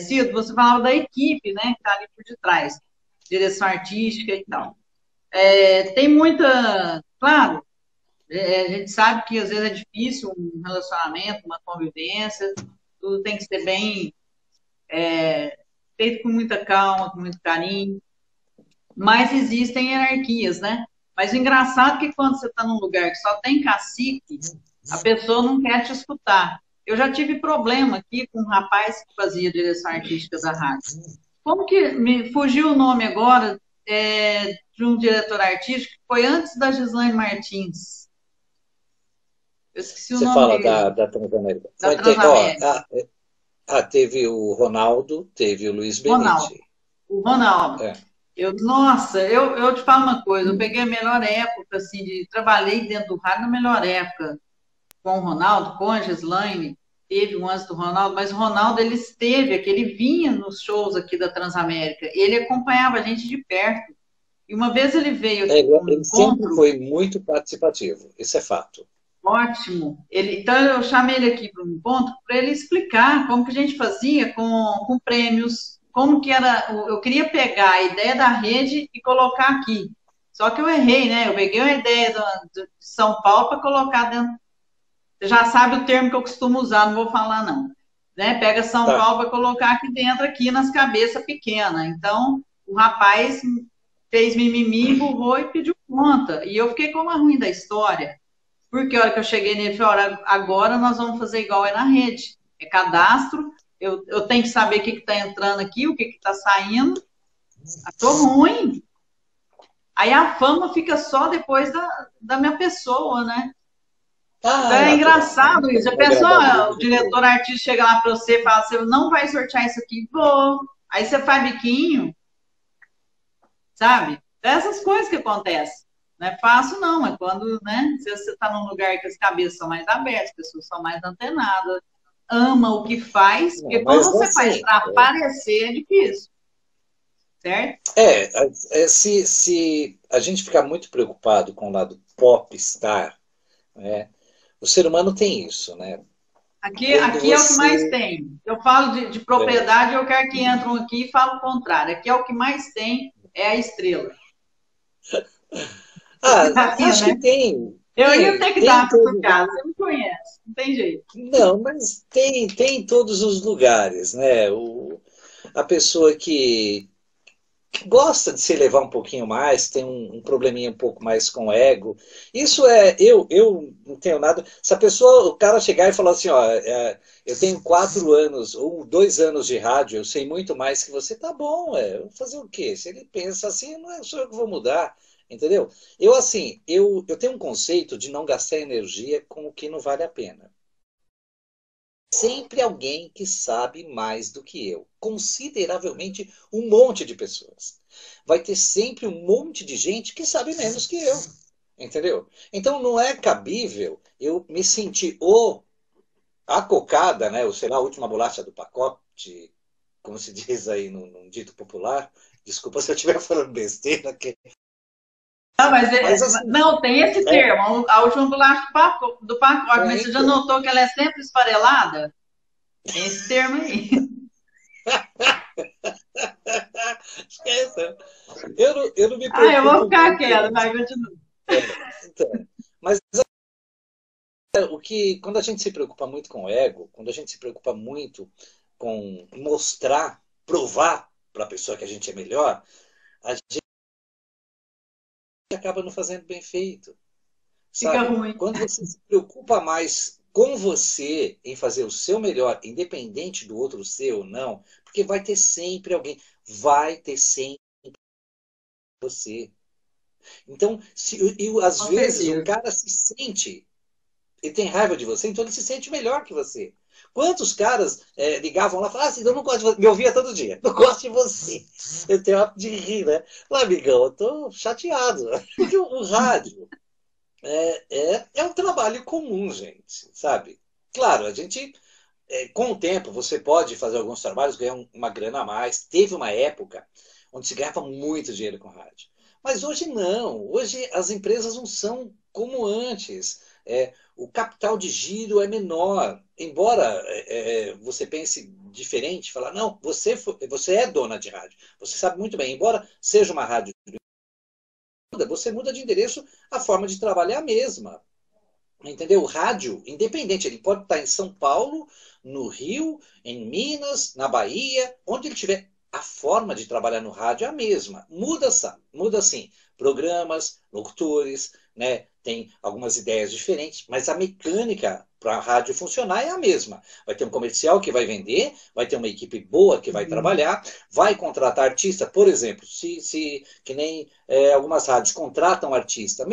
Cido, você falava da equipe, né, que está ali por detrás. Direção artística e tal. Tem muita... Claro, a gente sabe que às vezes é difícil um relacionamento, uma convivência, tudo tem que ser bem feito com muita calma, com muito carinho, mas existem hierarquias, né? Mas o engraçado é que quando você está num lugar que só tem cacique, a pessoa não quer te escutar. Eu já tive problema aqui com um rapaz que fazia direção artística da rádio. Como que me fugiu o nome agora de um diretor artístico que foi antes da Gislaine Martins? Eu esqueci o Você nome fala dele. da Transamérica. Da Transamérica. Teve o Ronaldo, teve o Luiz Ronaldo. Benite. O Ronaldo. Nossa, eu te falo uma coisa, eu peguei a melhor época, assim, trabalhei dentro do rádio na melhor época com o Ronaldo, com a Gislaine, teve um antes do Ronaldo, mas o Ronaldo, ele esteve aqui, ele vinha nos shows aqui da Transamérica, ele acompanhava a gente de perto, e uma vez ele veio aqui para um Ele encontro... sempre foi muito participativo, isso é fato. Ótimo. Então, eu chamei ele aqui para um encontro para ele explicar como que a gente fazia com prêmios, como que era... Eu queria pegar a ideia da rede e colocar aqui. Só que eu errei, né? Eu peguei uma ideia de São Paulo para colocar dentro... Você já sabe o termo que eu costumo usar, não vou falar, não. Né? Pega São Paulo para colocar aqui dentro, aqui nas cabeças pequenas. Então, o rapaz fez mimimi, emburrou e pediu conta. E eu fiquei como a ruim da história. Porque a hora que eu cheguei nele, falei, agora nós vamos fazer igual na rede. É cadastro, eu tenho que saber o que está entrando aqui, o que está saindo. Estou ruim. Aí a fama fica só depois da minha pessoa, né? Então é engraçado isso. A pessoa, o diretor artístico chega lá para você e fala, você não vai sortear isso aqui? Vou. Aí você faz biquinho, sabe? Essas coisas que acontecem. Não é fácil, não. É quando, né? Se você está num lugar que as cabeças são mais abertas, as pessoas são mais antenadas, ama o que faz, porque quando você faz para aparecer, é difícil. Certo? Se a gente ficar muito preocupado com o lado popstar, né, o ser humano tem isso, né? Aqui é o que mais tem. Eu falo de propriedade, eu quero que entram aqui e falam o contrário. Aqui é o que mais tem, é a estrela. Acho que tem. Eu ia ter que dar por casa, você me conhece, não tem jeito. Não, mas tem em todos os lugares, né? A pessoa que gosta de se elevar um pouquinho mais, tem um probleminha um pouco mais com o ego. Isso eu não tenho nada. Se a pessoa, o cara chegar e falar assim, ó, eu tenho 4 anos ou 2 anos de rádio, eu sei muito mais que você, tá bom, vou fazer o quê? Se ele pensa assim, não sou eu que vou mudar. Entendeu? Eu tenho um conceito de não gastar energia com o que não vale a pena. Sempre alguém que sabe mais do que eu. Consideravelmente um monte de pessoas. Vai ter sempre um monte de gente que sabe menos que eu. Entendeu? Então não é cabível eu me sentir a cocada, né? Ou sei lá, a última bolacha do pacote, como se diz aí num dito popular. Desculpa se eu estiver falando besteira, que... Mas assim, não, tem esse termo, a última bolacha do pacote, mas você já notou que ela é sempre esfarelada? Tem esse termo aí. Esqueça. Eu não me preocupo. Eu vou ficar quieta, vai, continua. Então, mas quando a gente se preocupa muito com o ego, quando a gente se preocupa muito com mostrar, provar para a pessoa que a gente é melhor, a gente acaba não fazendo bem feito. Sabe? Fica ruim. Quando você se preocupa mais com você, em fazer o seu melhor, independente do outro ser ou não, porque vai ter sempre alguém, vai ter sempre você. Então, às vezes o cara se sente, ele tem raiva de você, então ele se sente melhor que você. Quantos caras ligavam lá e falavam assim, eu não gosto de você. Me ouvia todo dia. Não gosto de você. Eu tenho hábito de rir, né? Lá, amigão, eu tô chateado. Porque o rádio é um trabalho comum, gente, sabe? Claro, a gente, com o tempo, você pode fazer alguns trabalhos, ganhar uma grana a mais. Teve uma época onde se ganhava muito dinheiro com rádio. Mas hoje não. Hoje as empresas não são como antes. O capital de giro é menor. Embora você pense diferente, falar, não, você é dona de rádio. Você sabe muito bem, embora seja uma rádio, você muda de endereço, a forma de trabalhar é a mesma. Entendeu? O rádio, independente, ele pode estar em São Paulo, no Rio, em Minas, na Bahia, onde ele tiver. A forma de trabalhar no rádio é a mesma. Muda sim. Programas, locutores, né? Tem algumas ideias diferentes, mas a mecânica para a rádio funcionar é a mesma. Vai ter um comercial que vai vender, vai ter uma equipe boa que vai trabalhar, vai contratar artista, por exemplo, se que nem algumas rádios contratam artista,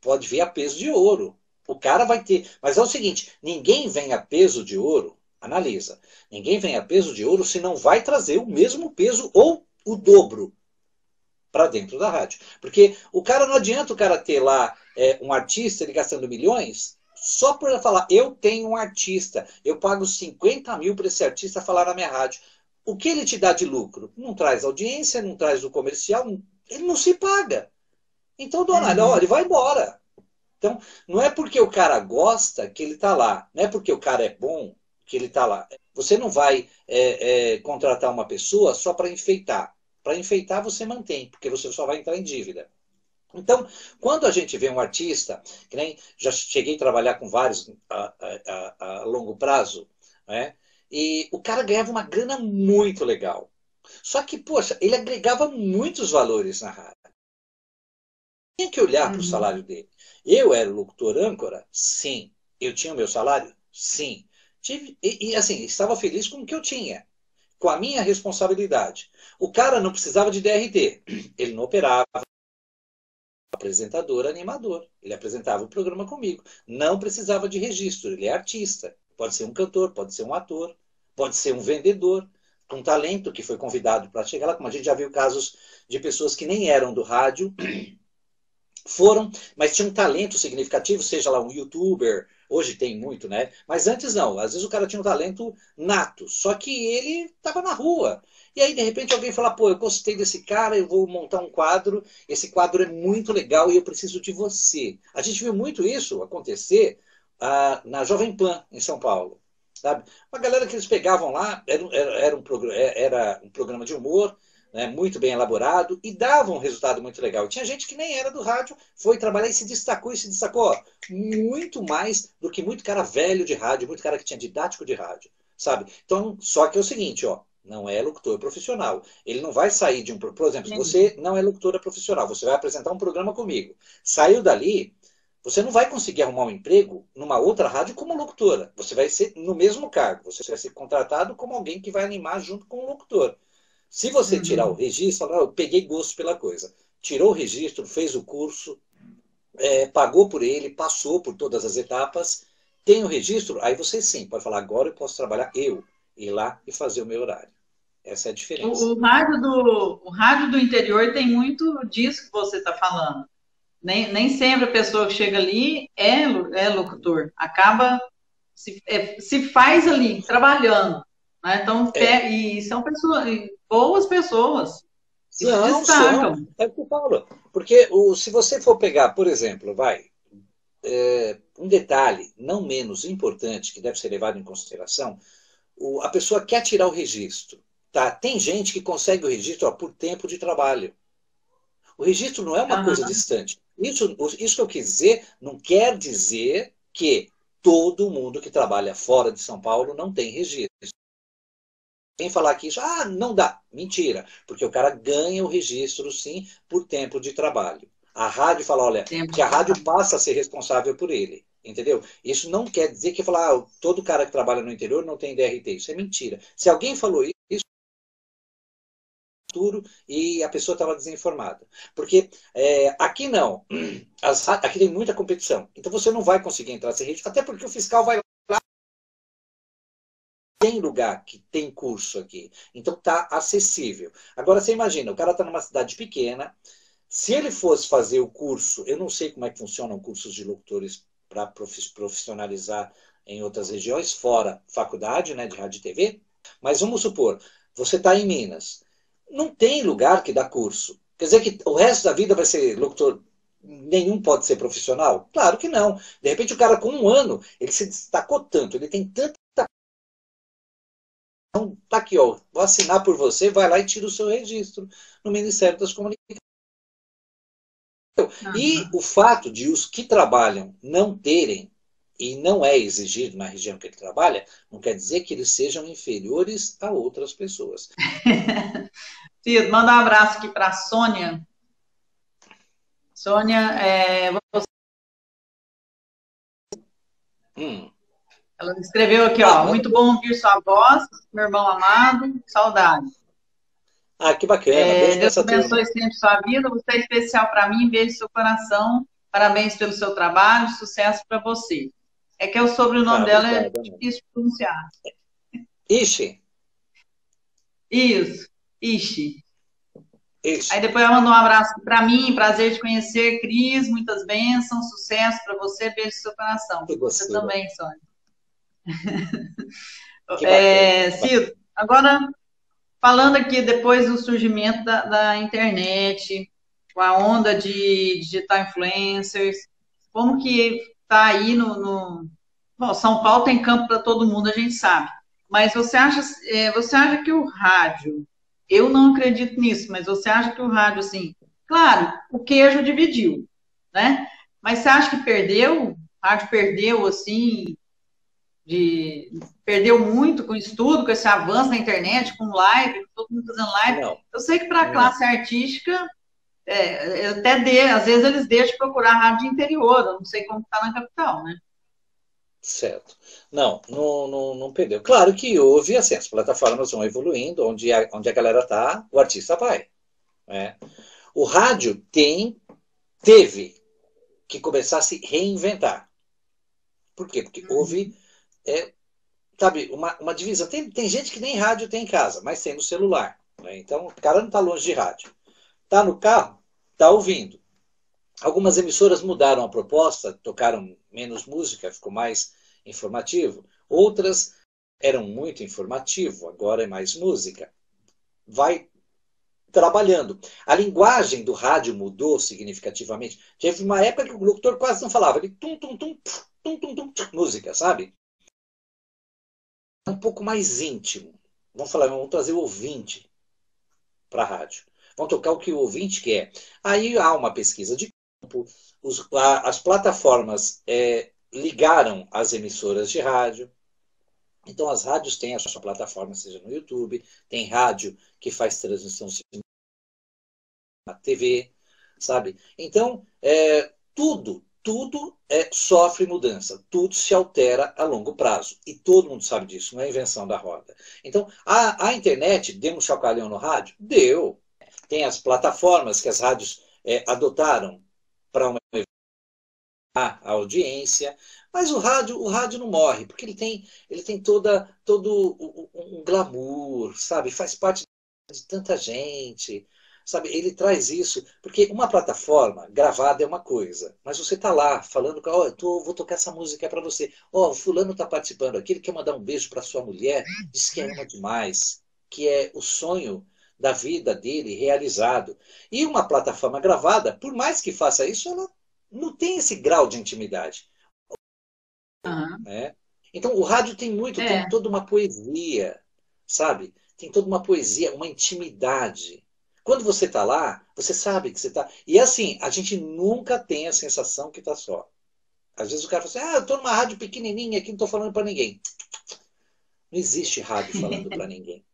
pode vir a peso de ouro. O cara vai ter. Mas é o seguinte: ninguém vem a peso de ouro. Analisa. Ninguém vem a peso de ouro se não vai trazer o mesmo peso ou o dobro para dentro da rádio. Porque o cara não adianta o cara ter lá um artista, ele gastando milhões, só por falar, eu tenho um artista, eu pago 50 mil para esse artista falar na minha rádio. O que ele te dá de lucro? Não traz audiência, não traz o comercial, ele não se paga. Então, dona, ele vai embora. Então, não é porque o cara gosta que ele está lá. Não é porque o cara é bom que ele está lá. Você não vai contratar uma pessoa só para enfeitar. Para enfeitar, você mantém, porque você só vai entrar em dívida. Então, quando a gente vê um artista, que nem já cheguei a trabalhar com vários a longo prazo, né? E o cara ganhava uma grana muito legal. Só que, poxa, ele agregava muitos valores na rádio. Tinha que olhar para o salário dele. Eu era o locutor âncora? Sim. Eu tinha o meu salário? Sim. Assim, estava feliz com o que eu tinha, com a minha responsabilidade. O cara não precisava de DRT. Ele não operava. Apresentador, animador. Ele apresentava o programa comigo. Não precisava de registro. Ele é artista. Pode ser um cantor, pode ser um ator, pode ser um vendedor, com talento que foi convidado para chegar lá. Como a gente já viu casos de pessoas que nem eram do rádio, foram, mas tinham um talento significativo, seja lá um youtuber, hoje tem muito, né? Mas antes não, às vezes o cara tinha um talento nato, só que ele estava na rua. E aí, de repente, alguém fala, pô, eu gostei desse cara, eu vou montar um quadro, esse quadro é muito legal e eu preciso de você. A gente viu muito isso acontecer na Jovem Pan, em São Paulo. Sabe? Uma galera que eles pegavam lá, era um programa de humor, né, muito bem elaborado, e dava um resultado muito legal. Tinha gente que nem era do rádio, foi trabalhar e se destacou, ó, muito mais do que muito cara velho de rádio, muito cara que tinha didático de rádio, sabe? Então, só que é o seguinte, ó, não é locutor profissional. Ele não vai sair de um... Por exemplo, você não é locutora profissional, você vai apresentar um programa comigo. Saiu dali, você não vai conseguir arrumar um emprego numa outra rádio como locutora. Você vai ser no mesmo cargo, você vai ser contratado como alguém que vai animar junto com o locutor. Se você tirar o registro, falar, eu peguei gosto pela coisa. Tirou o registro, fez o curso, pagou por ele, passou por todas as etapas, tem o registro, aí você sim pode falar, agora eu posso trabalhar ir lá e fazer o meu horário. Essa é a diferença. O rádio do interior tem muito disso que você está falando. Nem sempre a pessoa que chega ali é locutor. Acaba, se faz ali, trabalhando. Né? Então, e são pessoas, boas pessoas, que se destacam. É o que eu falo. Porque se você for pegar, por exemplo, um detalhe não menos importante que deve ser levado em consideração, a pessoa quer tirar o registro. Tá? Tem gente que consegue o registro por tempo de trabalho. O registro não é uma coisa distante. Isso que eu quis dizer não quer dizer que todo mundo que trabalha fora de São Paulo não tem registro. Quem falar que isso, não dá. Mentira. Porque o cara ganha o registro, sim, por tempo de trabalho. A rádio fala, olha, que a rádio passa a ser responsável por ele. Entendeu? Isso não quer dizer que falar, todo cara que trabalha no interior não tem DRT. Isso é mentira. Se alguém falou isso, e a pessoa estava desinformada. Porque aqui não. Aqui tem muita competição. Então você não vai conseguir entrar sem registro, até porque o fiscal vai tem lugar que tem curso aqui. Então está acessível. Agora você imagina, o cara está numa cidade pequena, se ele fosse fazer o curso, eu não sei como é que funcionam cursos de locutores para profissionalizar em outras regiões, fora faculdade, né, de rádio e TV, mas vamos supor, você está em Minas, não tem lugar que dá curso. Quer dizer que o resto da vida vai ser locutor, nenhum pode ser profissional? Claro que não. De repente o cara com 1 ano, ele se destacou tanto, ele tem tanta... Então, tá aqui, ó, vou assinar por você, vai lá e tira o seu registro no Ministério das Comunicações. E o fato de os que trabalham não terem, e não é exigido na região que ele trabalha, não quer dizer que eles sejam inferiores a outras pessoas. Ciro, manda um abraço aqui para a Sônia. Sônia, ela escreveu aqui, ó, muito bom ouvir sua voz, meu irmão amado, saudade. Ah, que bacana. Deus abençoe sempre sua vida, você é especial para mim, beijo seu coração, parabéns pelo seu trabalho, sucesso para você. É que o sobrenome dela é difícil de pronunciar. Ishi. Isso, Ishi. Aí depois ela mandou um abraço para mim, prazer de conhecer, Cris, muitas bênçãos, sucesso para você, beijo no seu coração. Você também, Sônia. Ciro, agora, falando aqui depois do surgimento da internet, com a onda de digital influencers, como que está aí Bom, São Paulo tem campo para todo mundo, a gente sabe. Mas você acha que o rádio... Eu não acredito nisso, mas você acha que o rádio, assim... Claro, o queijo dividiu, né? Mas você acha que perdeu? O rádio perdeu, assim... Perdeu muito com estudo, com esse avanço na internet, com live, todo mundo fazendo live. Não. Eu sei que para a classe artística, às vezes eles deixam de procurar rádio de interior, eu não sei como está na capital, né? Certo. Não perdeu. Claro que houve, assim, as plataformas vão evoluindo, onde a galera está, o artista vai. Né? O rádio teve que começar a se reinventar. Por quê? Porque houve, sabe, uma divisão. Tem gente que nem rádio tem em casa, mas tem no celular. Né? Então, o cara não está longe de rádio. Está no carro, está ouvindo. Algumas emissoras mudaram a proposta, tocaram menos música, ficou mais informativo. Outras eram muito informativo, agora é mais música. Vai trabalhando. A linguagem do rádio mudou significativamente. Teve uma época que o locutor quase não falava, ele tum, música, sabe? É um pouco mais íntimo. Vamos trazer o ouvinte para a rádio. Vamos tocar o que o ouvinte quer. Aí há uma pesquisa de campo, as plataformas ligaram as emissoras de rádio. Então as rádios têm a sua plataforma, seja no YouTube, tem rádio que faz transmissão na TV, sabe? Então, tudo sofre mudança, tudo se altera a longo prazo. E todo mundo sabe disso, não é invenção da roda. Então, a internet deu um chacalhão no rádio? Deu. Tem as plataformas que as rádios adotaram para a audiência, mas o rádio não morre, porque ele tem todo um glamour, sabe? Faz parte de tanta gente, sabe? Ele traz isso, porque uma plataforma gravada é uma coisa, mas você está lá falando, vou tocar essa música para você, fulano está participando aqui, ele quer mandar um beijo para sua mulher, diz que ama demais, que é o sonho da vida dele realizado. E uma plataforma gravada, por mais que faça isso, ela não tem esse grau de intimidade. Né? Então o rádio tem toda uma poesia, sabe? Tem toda uma poesia, uma intimidade. Quando você está lá, você sabe que você está... E assim, a gente nunca tem a sensação que está só. Às vezes o cara fala assim, eu estou numa rádio pequenininha aqui, não estou falando para ninguém. Não existe rádio falando para ninguém.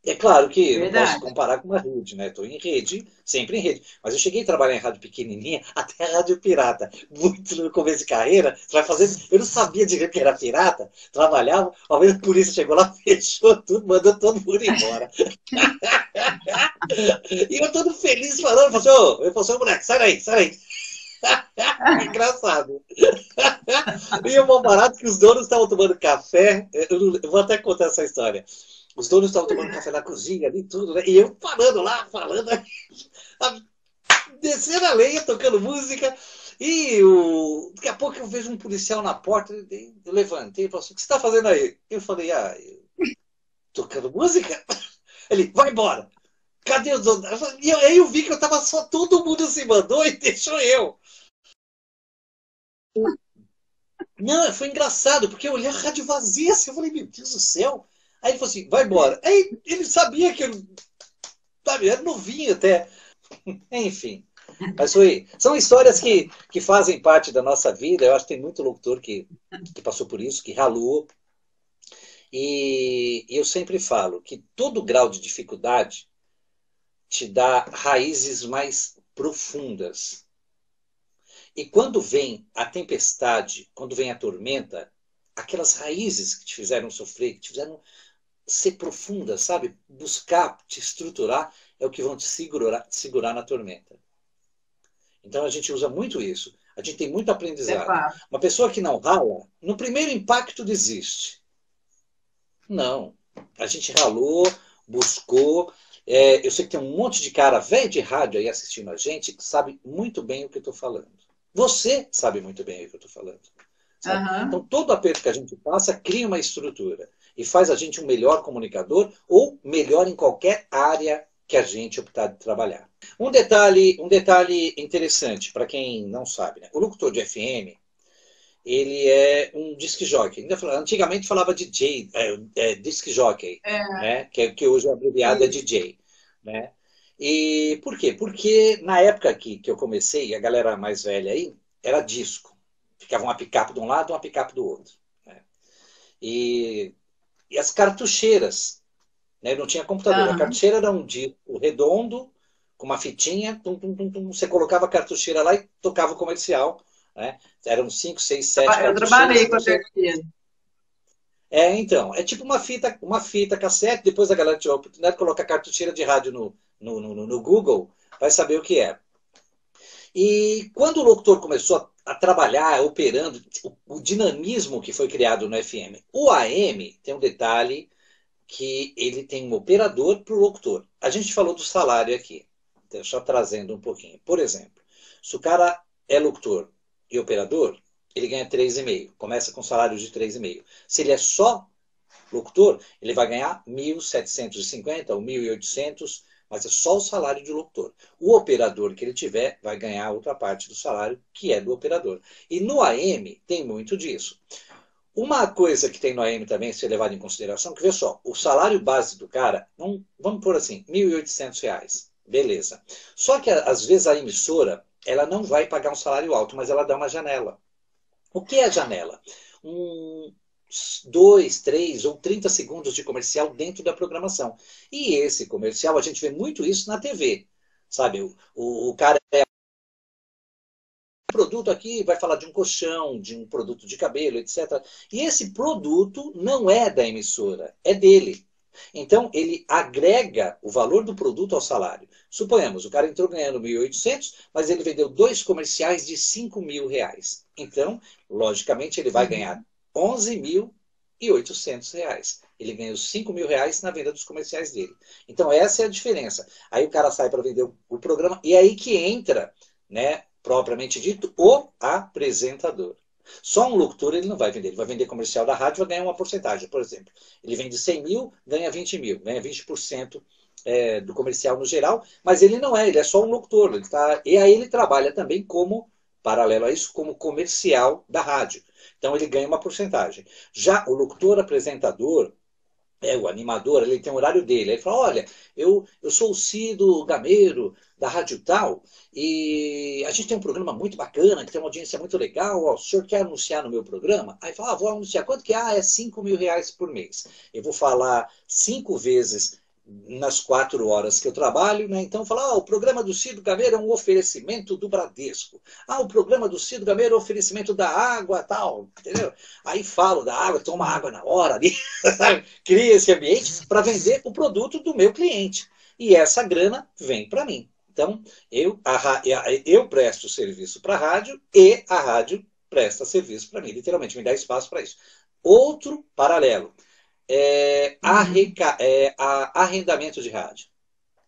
É claro que não posso comparar com uma rede, né? Estou em rede, sempre em rede. Mas eu cheguei a trabalhar em rádio pequenininha, até rádio pirata. Muito no começo de carreira, você vai fazendo... Eu não sabia direito que era pirata, trabalhava, ao menos a polícia chegou lá, fechou tudo, mandou todo mundo embora. E eu todo feliz falando, eu falei, moleque, sai daí. É engraçado. E o bom barato que os donos estavam tomando café. Eu vou até contar essa história. Os donos estavam tomando café na cozinha ali, tudo, né? E eu parando lá, falando, descendo a lenha, tocando música. Daqui a pouco eu vejo um policial na porta. Eu levantei e falei assim: o que você está fazendo aí? Eu falei: tocando música? Ele: vai embora. Cadê os donos? E aí eu vi que eu tava só, todo mundo se mandou e deixou eu. Não, foi engraçado, porque eu olhei a rádio vazia assim, eu falei: meu Deus do céu. Aí ele falou assim: vai embora. Aí ele sabia que eu, sabe, era novinho até. Enfim. Mas são histórias que fazem parte da nossa vida. Eu acho que tem muito locutor que passou por isso, que ralou. E eu sempre falo que todo grau de dificuldade te dá raízes mais profundas. E quando vem a tempestade, quando vem a tormenta, aquelas raízes que te fizeram sofrer, que te fizeram ser profundas, sabe? Buscar te estruturar, é o que vão te segurar na tormenta. Então a gente usa muito isso. A gente tem muito aprendizado. Uma pessoa que não rala, no primeiro impacto desiste. Não. A gente ralou, buscou. Eu sei que tem um monte de cara velho de rádio aí assistindo a gente que sabe muito bem o que eu estou falando. Você sabe muito bem o que eu estou falando. Uhum. Então, todo aperto que a gente passa cria uma estrutura e faz a gente um melhor comunicador ou melhor em qualquer área que a gente optar de trabalhar. Um detalhe interessante para quem não sabe, né? O locutor de FM, ele é um disc jockey. Antigamente falava DJ, disc jockey, né? Que hoje é abreviado é DJ, né? E por quê? Porque na época que eu comecei, a galera mais velha aí, era disco. Ficava uma picape de um lado e uma picape do outro, né? E as cartucheiras, né? Não tinha computador. A cartucheira era um disco redondo, com uma fitinha, você colocava a cartucheira lá e tocava o comercial, né? Eram 5, 6, 7 cartucheiras. Eu trabalhei com a cartucheira. Então, é tipo uma fita cassete, depois a galera tiver a oportunidade de colocar cartucheira de rádio no Google, vai saber o que é. E quando o locutor começou a trabalhar, operando, o dinamismo que foi criado no FM. O AM tem um detalhe que ele tem um operador para o locutor. A gente falou do salário aqui, só trazendo um pouquinho. Por exemplo, se o cara é locutor e operador, ele ganha 3,5. Começa com salário de 3,5. Se ele é só locutor, ele vai ganhar 1.750 ou 1.800, mas é só o salário de locutor. O operador que ele tiver vai ganhar outra parte do salário, que é do operador. E no AM tem muito disso. Uma coisa que tem no AM também, ser levado em consideração, que vê só, o salário base do cara, vamos pôr assim, R$ 1.800. Beleza. Só que às vezes a emissora, ela não vai pagar um salário alto, mas ela dá uma janela. O que é a janela? 2, 3 ou 30 segundos de comercial dentro da programação. E esse comercial, a gente vê muito isso na TV. Sabe, o cara produto aqui vai falar de um colchão, de um produto de cabelo, etc. E esse produto não é da emissora, é dele. Então, ele agrega o valor do produto ao salário. Suponhamos, o cara entrou ganhando 1.800, mas ele vendeu 2 comerciais de R$ 5.000. Então, logicamente, ele vai ganhar R$ 11.800. Ele ganha os R$ 5.000 na venda dos comerciais dele. Então, essa é a diferença. Aí o cara sai para vender o programa, e é aí que entra, né, propriamente dito, o apresentador. Só um locutor ele não vai vender. Ele vai vender comercial da rádio e vai ganhar uma porcentagem. Por exemplo, ele vende 100 mil, ganha 20 mil. Ganha 20% do comercial no geral, mas ele não é, ele é só um locutor. E aí ele trabalha também como, paralelo a isso, como comercial da rádio. Então ele ganha uma porcentagem. Já o locutor apresentador, o animador, ele tem o horário dele. Ele fala, olha, eu sou o Cido Gameiro, da Rádio Tal, e a gente tem um programa muito bacana, que tem uma audiência muito legal, o senhor quer anunciar no meu programa? Aí fala, vou anunciar, quanto que é? É R$ 5.000 por mês. Eu vou falar 5 vezes nas 4 horas que eu trabalho, né? Então fala, o programa do Cido Gameiro é um oferecimento do Bradesco. O programa do Cido Gameiro é um oferecimento da água, tal, entendeu? Aí falo da água, toma água na hora ali, cria esse ambiente para vender o produto do meu cliente. E essa grana vem para mim. Então, eu presto serviço para a rádio e a rádio presta serviço para mim, literalmente, me dá espaço para isso. Outro paralelo arrendamento de rádio,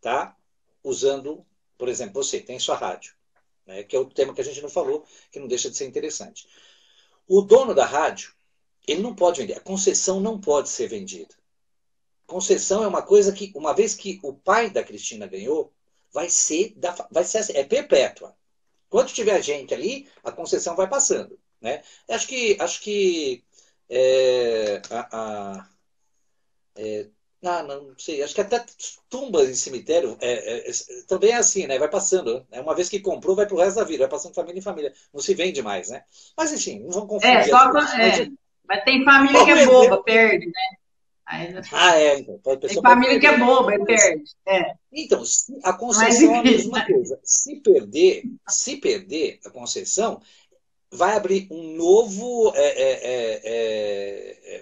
tá? Usando, por exemplo, você tem sua rádio, né, que é o tema que a gente não falou, que não deixa de ser interessante. O dono da rádio, ele não pode vender, a concessão não pode ser vendida. Concessão é uma coisa que, uma vez que o pai da Cristina ganhou, vai ser assim, é perpétua. Quando tiver gente ali, a concessão vai passando, né? Acho que não sei, acho que até tumbas em cemitério também é assim, né? Vai passando, né? Uma vez que comprou, vai pro resto da vida, vai passando de família em família. Não se vende mais, né? Mas enfim, não vamos confundir as coisas. Mas tem família que é boba, perde, né? Então. Tem família que é boba e perde. Então, a concessão é a mesma coisa. Se perder a concessão, vai abrir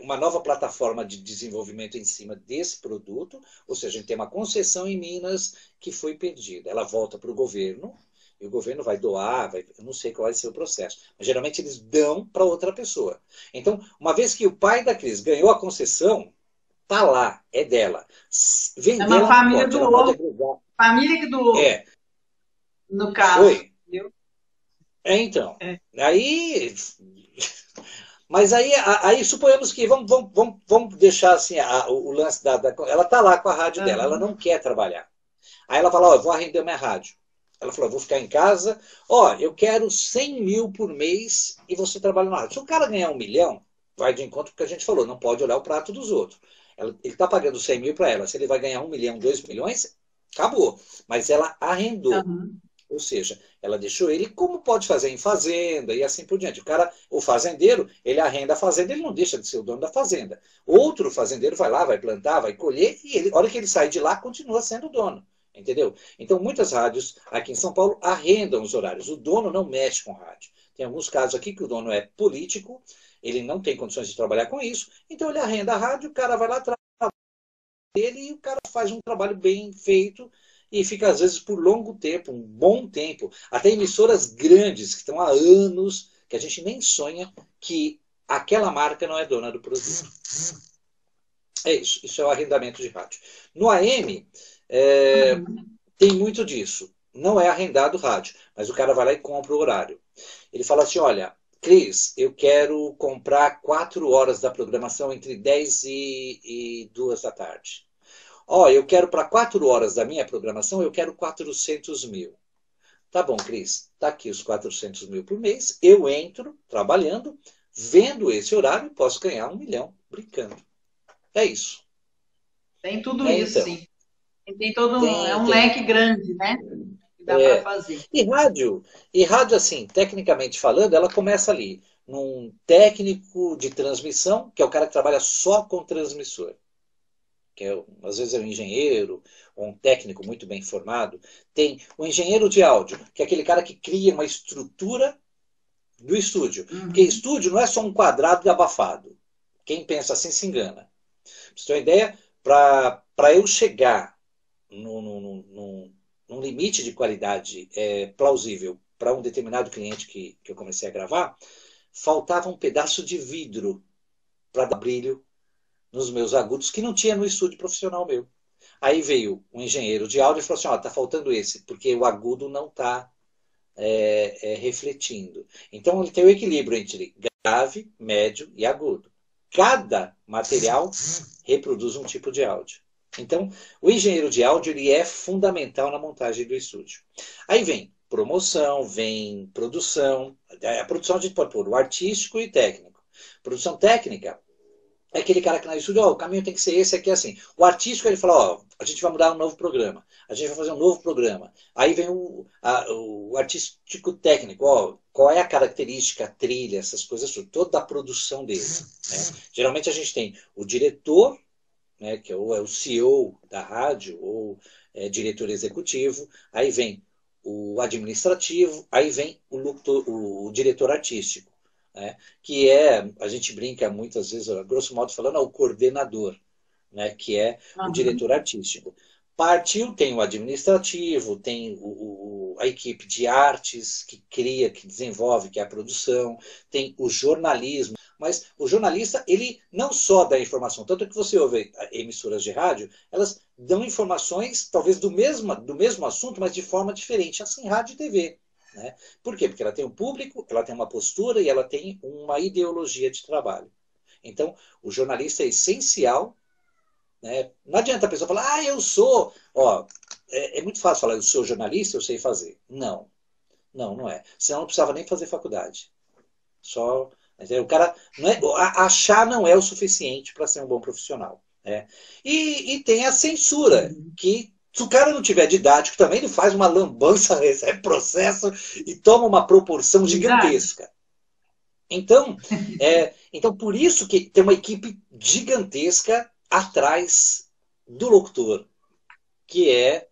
uma nova plataforma de desenvolvimento em cima desse produto, ou seja, a gente tem uma concessão em Minas que foi perdida. Ela volta para o governo, e o governo vai doar, eu não sei qual vai ser o processo, mas geralmente eles dão para outra pessoa. Então, uma vez que o pai da Cris ganhou a concessão, tá lá, é dela. Vender, é uma família doou. Família que doou. No caso. Foi. Entendeu? Então. Aí. Mas aí suponhamos que vamos deixar assim o lance ela tá lá com a rádio dela, ela não quer trabalhar. Aí ela fala, eu vou arrendar minha rádio. Ela falou, vou ficar em casa, eu quero 100 mil por mês e você trabalha na rádio. Se o cara ganhar 1 milhão, vai de encontro com o que a gente falou, não pode olhar o prato dos outros. Ele está pagando 100 mil para ela. Se ele vai ganhar 1 milhão, 2 milhões, acabou. Mas ela arrendou. Ou seja, ela deixou ele, como pode fazer em fazenda e assim por diante. O fazendeiro, ele arrenda a fazenda, ele não deixa de ser o dono da fazenda. Outro fazendeiro vai lá, vai plantar, vai colher, e a hora que ele sai de lá, continua sendo dono. Entendeu? Então, muitas rádios aqui em São Paulo arrendam os horários. O dono não mexe com rádio. Tem alguns casos aqui que o dono é político, ele não tem condições de trabalhar com isso, então ele arrenda a rádio, o cara vai lá, trabalha dele e o cara faz um trabalho bem feito e fica, às vezes, por longo tempo, um bom tempo. Até emissoras grandes, que estão há anos, que a gente nem sonha que aquela marca não é dona do produto. É isso. Isso é o arrendamento de rádio. No AM, tem muito disso. Não é arrendado rádio, mas o cara vai lá e compra o horário. Ele fala assim, olha, Cris, eu quero comprar 4 horas da programação entre 10 e 2 da tarde. Eu quero para 4 horas da minha programação, eu quero 400 mil. Tá bom, Cris, tá aqui os 400 mil por mês, eu entro trabalhando, vendo esse horário, posso ganhar 1 milhão brincando. É isso. Tem tudo isso, então. Sim. Tem todo um leque grande, né? Que dá para fazer. E rádio, assim, tecnicamente falando, ela começa ali, num técnico de transmissão, que é o cara que trabalha só com transmissor. Que às vezes é um engenheiro, ou um técnico muito bem formado. Tem o engenheiro de áudio, que é aquele cara que cria uma estrutura do estúdio. Porque estúdio não é só um quadrado abafado. Quem pensa assim se engana. Pra você ter uma ideia, para eu chegar num limite de qualidade plausível para um determinado cliente que eu comecei a gravar, faltava um pedaço de vidro para dar brilho nos meus agudos, que não tinha no estúdio profissional meu. Aí veio um engenheiro de áudio e falou assim, tá faltando esse, porque o agudo não está refletindo. Então ele tem o equilíbrio entre grave, médio e agudo. Cada material reproduz um tipo de áudio. Então, o engenheiro de áudio ele é fundamental na montagem do estúdio. Aí vem promoção, vem produção. A produção a gente pode pôr o artístico e técnico. Produção técnica é aquele cara que na estúdio, o caminho tem que ser esse aqui assim. O artístico ele fala, a gente vai mudar um novo programa. A gente vai fazer um novo programa. Aí vem o artístico técnico, qual é a característica, a trilha, essas coisas, toda a produção dele. Né? Geralmente a gente tem o diretor, né, que é o CEO da rádio, ou diretor executivo, aí vem o administrativo, aí vem o diretor artístico, né, que a gente brinca muitas vezes, grosso modo falando, o coordenador, né, que é o diretor artístico. Partiu, tem o administrativo, tem a equipe de artes que cria, que desenvolve, que é a produção, tem o jornalismo. Mas o jornalista, ele não só dá informação, tanto que você ouve emissoras de rádio, elas dão informações, talvez do mesmo assunto, mas de forma diferente, assim rádio e TV. Né? Por quê? Porque ela tem um público, ela tem uma postura e ela tem uma ideologia de trabalho. Então, o jornalista é essencial. Né? Não adianta a pessoa falar, eu sou. Ó, é muito fácil falar, eu sou jornalista, eu sei fazer. Não, não é. Senão não precisava nem fazer faculdade. Só. O cara não é, achar não é o suficiente para ser um bom profissional. Né? E tem a censura, que se o cara não tiver didático também, ele faz uma lambança, recebe processo e toma uma proporção gigantesca. Então, por isso que tem uma equipe gigantesca atrás do locutor, que é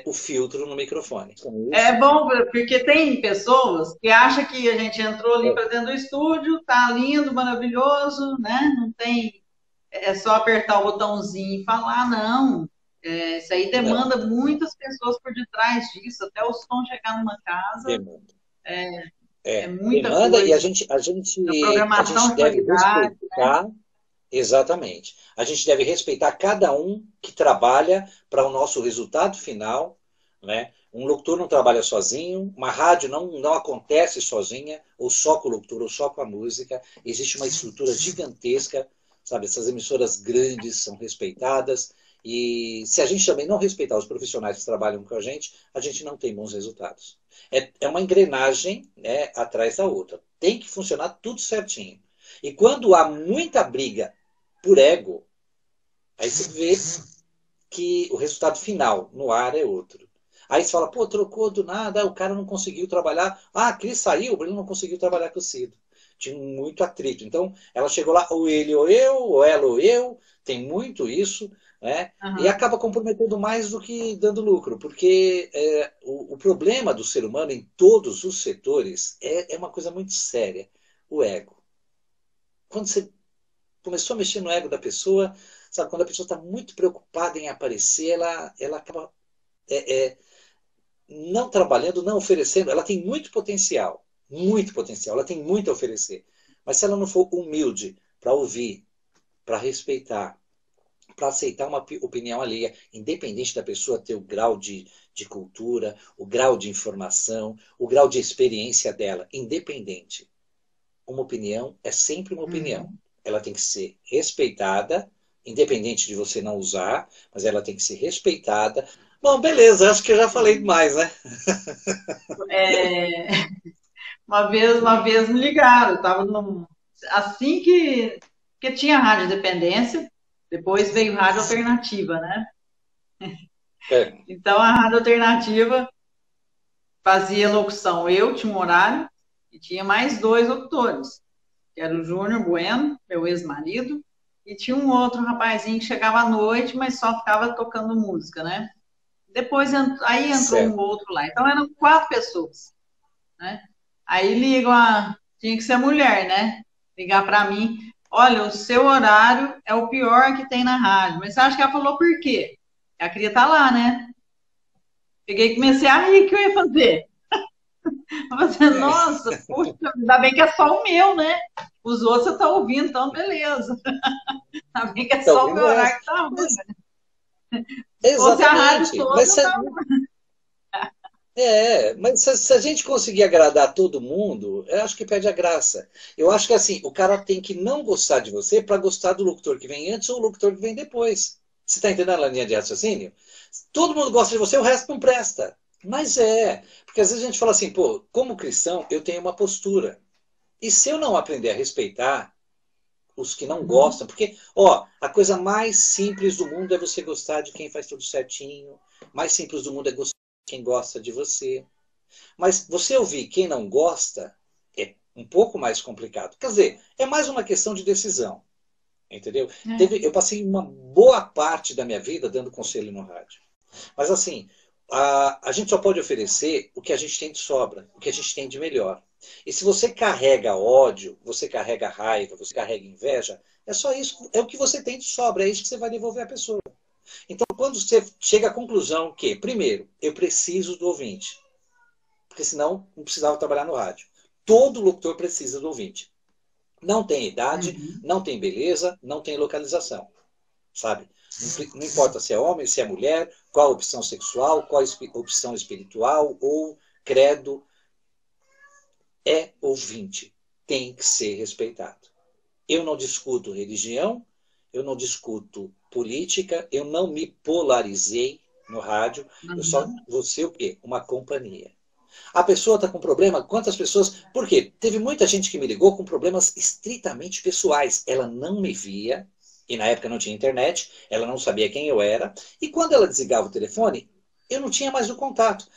o filtro no microfone. É bom, porque tem pessoas que acham que a gente entrou ali para dentro do estúdio, tá lindo, maravilhoso, né? Não tem, é só apertar o botãozinho e falar, não. Isso aí demanda muitas pessoas por detrás disso, até o som chegar numa casa. Demanda. É muita demanda coisa. E a gente deve respeitar. Né? Exatamente. A gente deve respeitar cada um que trabalha para o nosso resultado final. Né? Um locutor não trabalha sozinho, uma rádio não acontece sozinha, ou só com o locutor, ou só com a música. Existe uma estrutura gigantesca, sabe? Essas emissoras grandes são respeitadas. E se a gente também não respeitar os profissionais que trabalham com a gente não tem bons resultados. É uma engrenagem, né, atrás da outra. Tem que funcionar tudo certinho. E quando há muita briga por ego, aí você vê que o resultado final no ar é outro. Aí você fala, trocou do nada, o cara não conseguiu trabalhar. Ah, a Cris saiu, ele não conseguiu trabalhar com o Cido. Tinha muito atrito. Então, ela chegou lá, ou ele ou eu, ou ela ou eu, tem muito isso, né? Uhum. E acaba comprometendo mais do que dando lucro, porque o problema do ser humano em todos os setores é uma coisa muito séria, o ego. Quando você começou a mexer no ego da pessoa, sabe, quando a pessoa está muito preocupada em aparecer, ela acaba não trabalhando, não oferecendo. Ela tem muito potencial, ela tem muito a oferecer. Mas se ela não for humilde para ouvir, para respeitar, para aceitar uma opinião alheia, independente da pessoa ter o grau de cultura, o grau de informação, o grau de experiência dela, independente. Uma opinião é sempre uma opinião. Ela tem que ser respeitada, independente de você não usar, mas ela tem que ser respeitada. Bom, beleza, acho que eu já falei demais, né? Uma vez me ligaram, eu estava assim que tinha rádio dependência, depois veio rádio alternativa, né? Então a rádio alternativa fazia locução. Eu tinha um horário e tinha mais 2 locutores, que era o Júnior Bueno, meu ex-marido, e tinha um outro rapazinho que chegava à noite, mas só ficava tocando música, né? Depois aí entrou um outro lá. Então eram 4 pessoas, né? Aí ligam tinha que ser mulher, né? Ligar para mim, olha, o seu horário é o pior que tem na rádio. Mas você acha que ela falou por quê? Ela queria estar lá, né? Peguei e comecei a rir, o que eu ia fazer? Eu falei, nossa, puxa, ainda bem que é só o meu, né? Os outros você tá ouvindo, então beleza. Ainda bem que é só o meu horário que tá ouvindo. Exatamente. A rádio toda, mas se a gente conseguir agradar todo mundo, eu acho que perde a graça. Eu acho que assim, o cara tem que não gostar de você para gostar do locutor que vem antes ou o locutor que vem depois. Você está entendendo a linha de raciocínio? Todo mundo gosta de você, o resto não presta. Mas porque às vezes a gente fala assim, como cristão, eu tenho uma postura. E se eu não aprender a respeitar os que não gostam, porque, a coisa mais simples do mundo é você gostar de quem faz tudo certinho, mais simples do mundo é gostar de quem gosta de você. Mas você ouvir quem não gosta é um pouco mais complicado. Quer dizer, é mais uma questão de decisão. Entendeu? Eu passei uma boa parte da minha vida dando conselho no rádio. Mas assim, a gente só pode oferecer o que a gente tem de sobra, o que a gente tem de melhor. E se você carrega ódio, você carrega raiva, você carrega inveja, é só isso, é o que você tem de sobra, é isso que você vai devolver à pessoa. Então, quando você chega à conclusão que, primeiro, eu preciso do ouvinte, porque senão não precisava trabalhar no rádio. Todo locutor precisa do ouvinte. Não tem idade, Uhum. não tem beleza, não tem localização, sabe? Não importa se é homem, se é mulher, qual a opção sexual, qual a opção espiritual ou credo, é ouvinte. Tem que ser respeitado. Eu não discuto religião, eu não discuto política, eu não me polarizei no rádio, eu só Uhum. vou ser o quê? Uma companhia. A pessoa está com problema, quantas pessoas... Por quê? Teve muita gente que me ligou com problemas estritamente pessoais. Ela não me via, e na época não tinha internet, ela não sabia quem eu era, e quando ela desligava o telefone, eu não tinha mais o contato.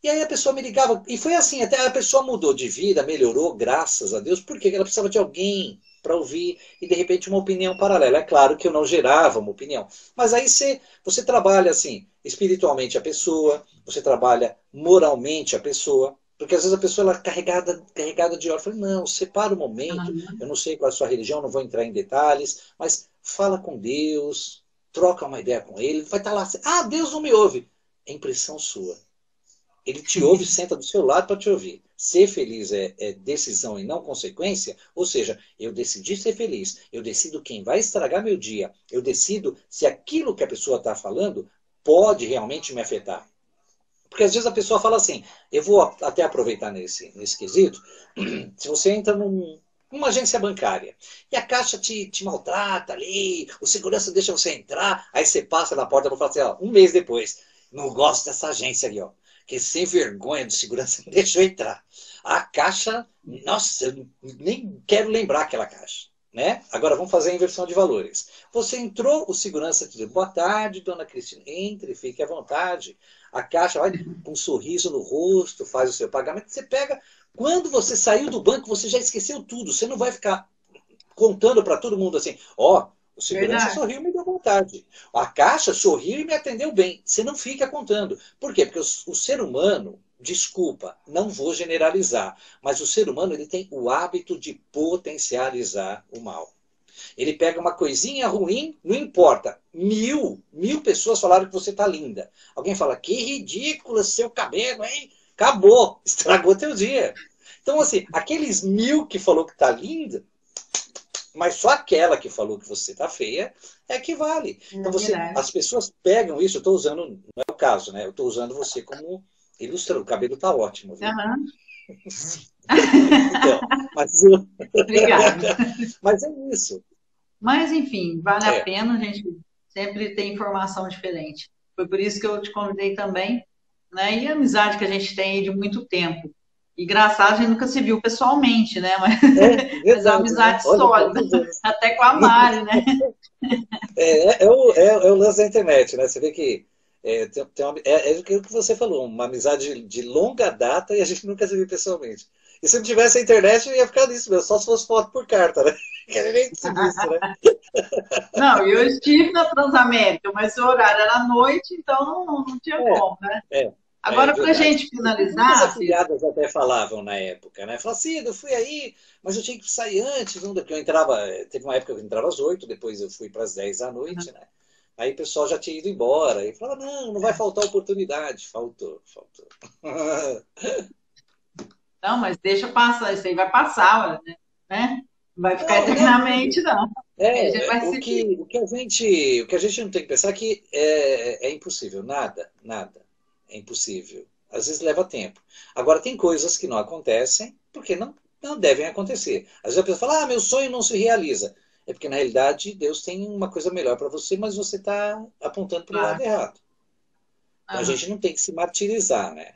E aí a pessoa me ligava, e foi assim, até a pessoa mudou de vida, melhorou, graças a Deus, porque ela precisava de alguém para ouvir, e de repente uma opinião paralela. É claro que eu não gerava uma opinião, mas aí você trabalha assim, espiritualmente a pessoa, você trabalha moralmente a pessoa, porque às vezes a pessoa ela é carregada de ódio. Eu falei, não, separa o momento, Uhum. eu não sei qual é a sua religião, não vou entrar em detalhes, mas fala com Deus, troca uma ideia com ele, vai estar lá, assim, ah, Deus não me ouve. É impressão sua. Ele te ouve, senta do seu lado para te ouvir. Ser feliz é decisão e não consequência, ou seja, eu decidi ser feliz, eu decido quem vai estragar meu dia, eu decido se aquilo que a pessoa está falando pode realmente me afetar. Porque às vezes a pessoa fala assim, eu vou até aproveitar nesse quesito, se você entra numa agência bancária e a caixa te maltrata ali, o segurança deixa você entrar, aí você passa na porta e fala assim, ó, um mês depois, não gosto dessa agência ali, ó, que sem vergonha de segurança não deixou entrar. A caixa, nossa, eu nem quero lembrar aquela caixa. Né? Agora vamos fazer a inversão de valores. Você entrou, o segurança te diz, boa tarde, dona Cristina, entre, fique à vontade. A caixa vai com um sorriso no rosto, faz o seu pagamento, você pega. Quando você saiu do banco, você já esqueceu tudo. Você não vai ficar contando para todo mundo assim, ó, o segurança Verdade. sorriu e me deu vontade. A caixa sorriu e me atendeu bem. Você não fica contando. Por quê? Porque o ser humano, desculpa, não vou generalizar, mas o ser humano ele tem o hábito de potencializar o mal. Ele pega uma coisinha ruim, não importa. Mil pessoas falaram que você tá linda. Alguém fala, que ridículo seu cabelo, hein? Acabou, estragou teu dia. Então, assim, aqueles 1000 que falou que tá linda, mas só aquela que falou que você tá feia é que vale. Então, É verdade. as pessoas pegam isso, eu estou usando, não é o caso, né? Eu estou usando você como ilustrando. O cabelo tá ótimo, viu? Aham. Então, mas, Obrigada. mas é isso. Mas, enfim, vale a É. pena, a gente sempre tem informação diferente. Foi por isso que eu te convidei também, né? E a amizade que a gente tem aí de muito tempo. E engraçado, a gente nunca se viu pessoalmente, né? É Mas é uma verdade, né? amizade Olha sólida, quantos anos. até com a Mari, né? É o lance da internet, né? Você vê que é o que você falou, uma amizade de longa data e a gente nunca se viu pessoalmente. E se não tivesse a internet, ia ficar nisso mesmo, só se fosse foto por carta, né? Que era nem sinistro, né? Não, eu estive na Transamérica, mas o horário era à noite, então não tinha É, como, né? é, é Agora, para a verdade. gente Muitas finalizar, Cida, afiliadas até falavam na época, né? Falavam assim, eu fui aí, mas eu tinha que sair antes, não, porque eu entrava, teve uma época que eu entrava às 8, depois eu fui para as 10 da noite, né? Aí o pessoal já tinha ido embora, e falava, não vai faltar oportunidade. Faltou. não, mas deixa passar, isso aí vai passar, né? Não vai ficar Não, eternamente, não. Aí a gente vai o seguir. que, o que a gente não tem que pensar é que é impossível, nada é impossível. Às vezes leva tempo. Agora, tem coisas que não acontecem porque não devem acontecer. Às vezes a pessoa fala, meu sonho não se realiza. É porque, na realidade, Deus tem uma coisa melhor para você, mas você está apontando para o lado Claro. errado. Então, a Aham, gente não tem que se martirizar, né?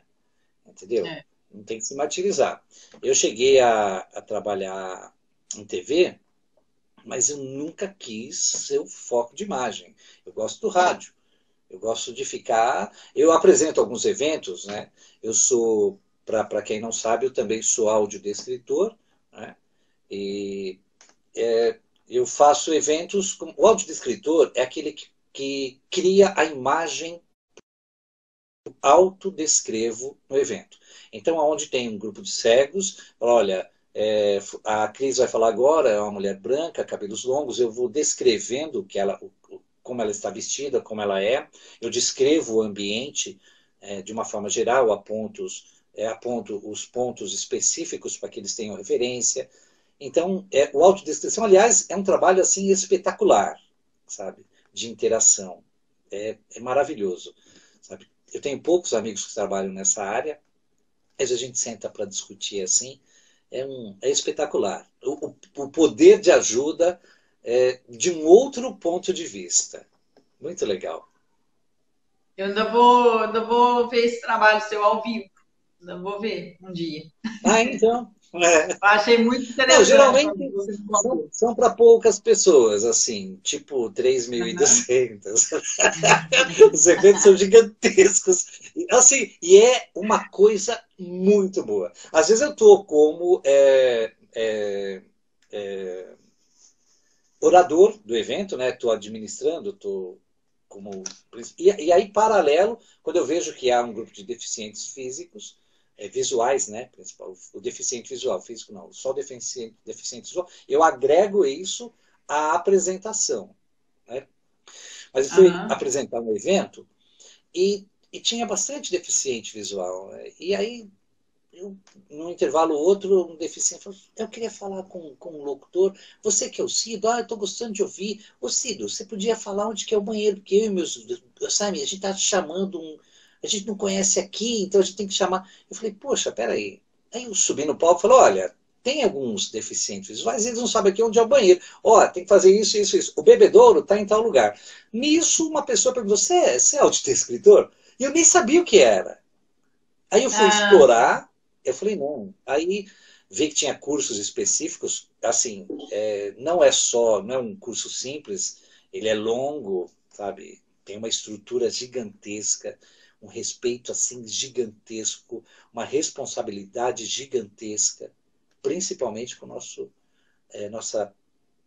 Entendeu? é. Não tem que se martirizar. Eu cheguei a trabalhar em TV, mas eu nunca quis ser o foco de imagem. Eu gosto do rádio. Eu gosto de ficar. Eu apresento alguns eventos, né? Eu sou, para quem não sabe, eu também sou audiodescritor, né? E eu faço eventos. O audiodescritor é aquele que cria a imagem, autodescrevo no evento. Então, aonde tem um grupo de cegos, olha, a Cris vai falar agora, é uma mulher branca, cabelos longos, eu vou descrevendo como ela está vestida, como ela é. Eu descrevo o ambiente de uma forma geral, aponto os pontos específicos para que eles tenham referência. Então, o autodescrição, aliás, é um trabalho assim espetacular, sabe? De interação. É maravilhoso, sabe? Eu tenho poucos amigos que trabalham nessa área, mas a gente senta para discutir assim, é espetacular. O poder de ajuda de um outro ponto de vista. Muito legal. Eu ainda vou ver esse trabalho seu ao vivo. Ainda vou ver um dia. Ah, então. Eu achei muito Não, interessante geralmente quando você me contou. são para poucas pessoas, assim, tipo 3.200. Os eventos são gigantescos. Assim, e é uma coisa muito boa. Às vezes eu estou como orador do evento, né? Estou administrando, estou como... E aí, paralelo, quando eu vejo que há um grupo de deficientes físicos, visuais, né? Principal, o deficiente visual, físico não, só o deficiente visual, eu agrego isso à apresentação. Né? Mas eu fui apresentar um evento e tinha bastante deficiente visual. Né? E aí, num intervalo outro, um deficiente falou, eu queria falar com um locutor, você que é o Cido, eu estou gostando de ouvir. Ô Cido, você podia falar onde que é o banheiro, porque eu e meus, sabe, a gente está chamando a gente não conhece aqui, então a gente tem que chamar. Eu falei, poxa, peraí. Aí eu subi no palco e falei, olha, tem alguns deficientes visuais, eles não sabem aqui onde é o banheiro. Ó, tem que fazer isso, isso, isso. O bebedouro está em tal lugar. Nisso, uma pessoa perguntou, você é autodescritor? E eu nem sabia o que era. Aí eu fui explorar, eu falei, não. Aí vi que tinha cursos específicos, assim, não é um curso simples, ele é longo, sabe? Tem uma estrutura gigantesca, um respeito assim gigantesco, uma responsabilidade gigantesca, principalmente com nossa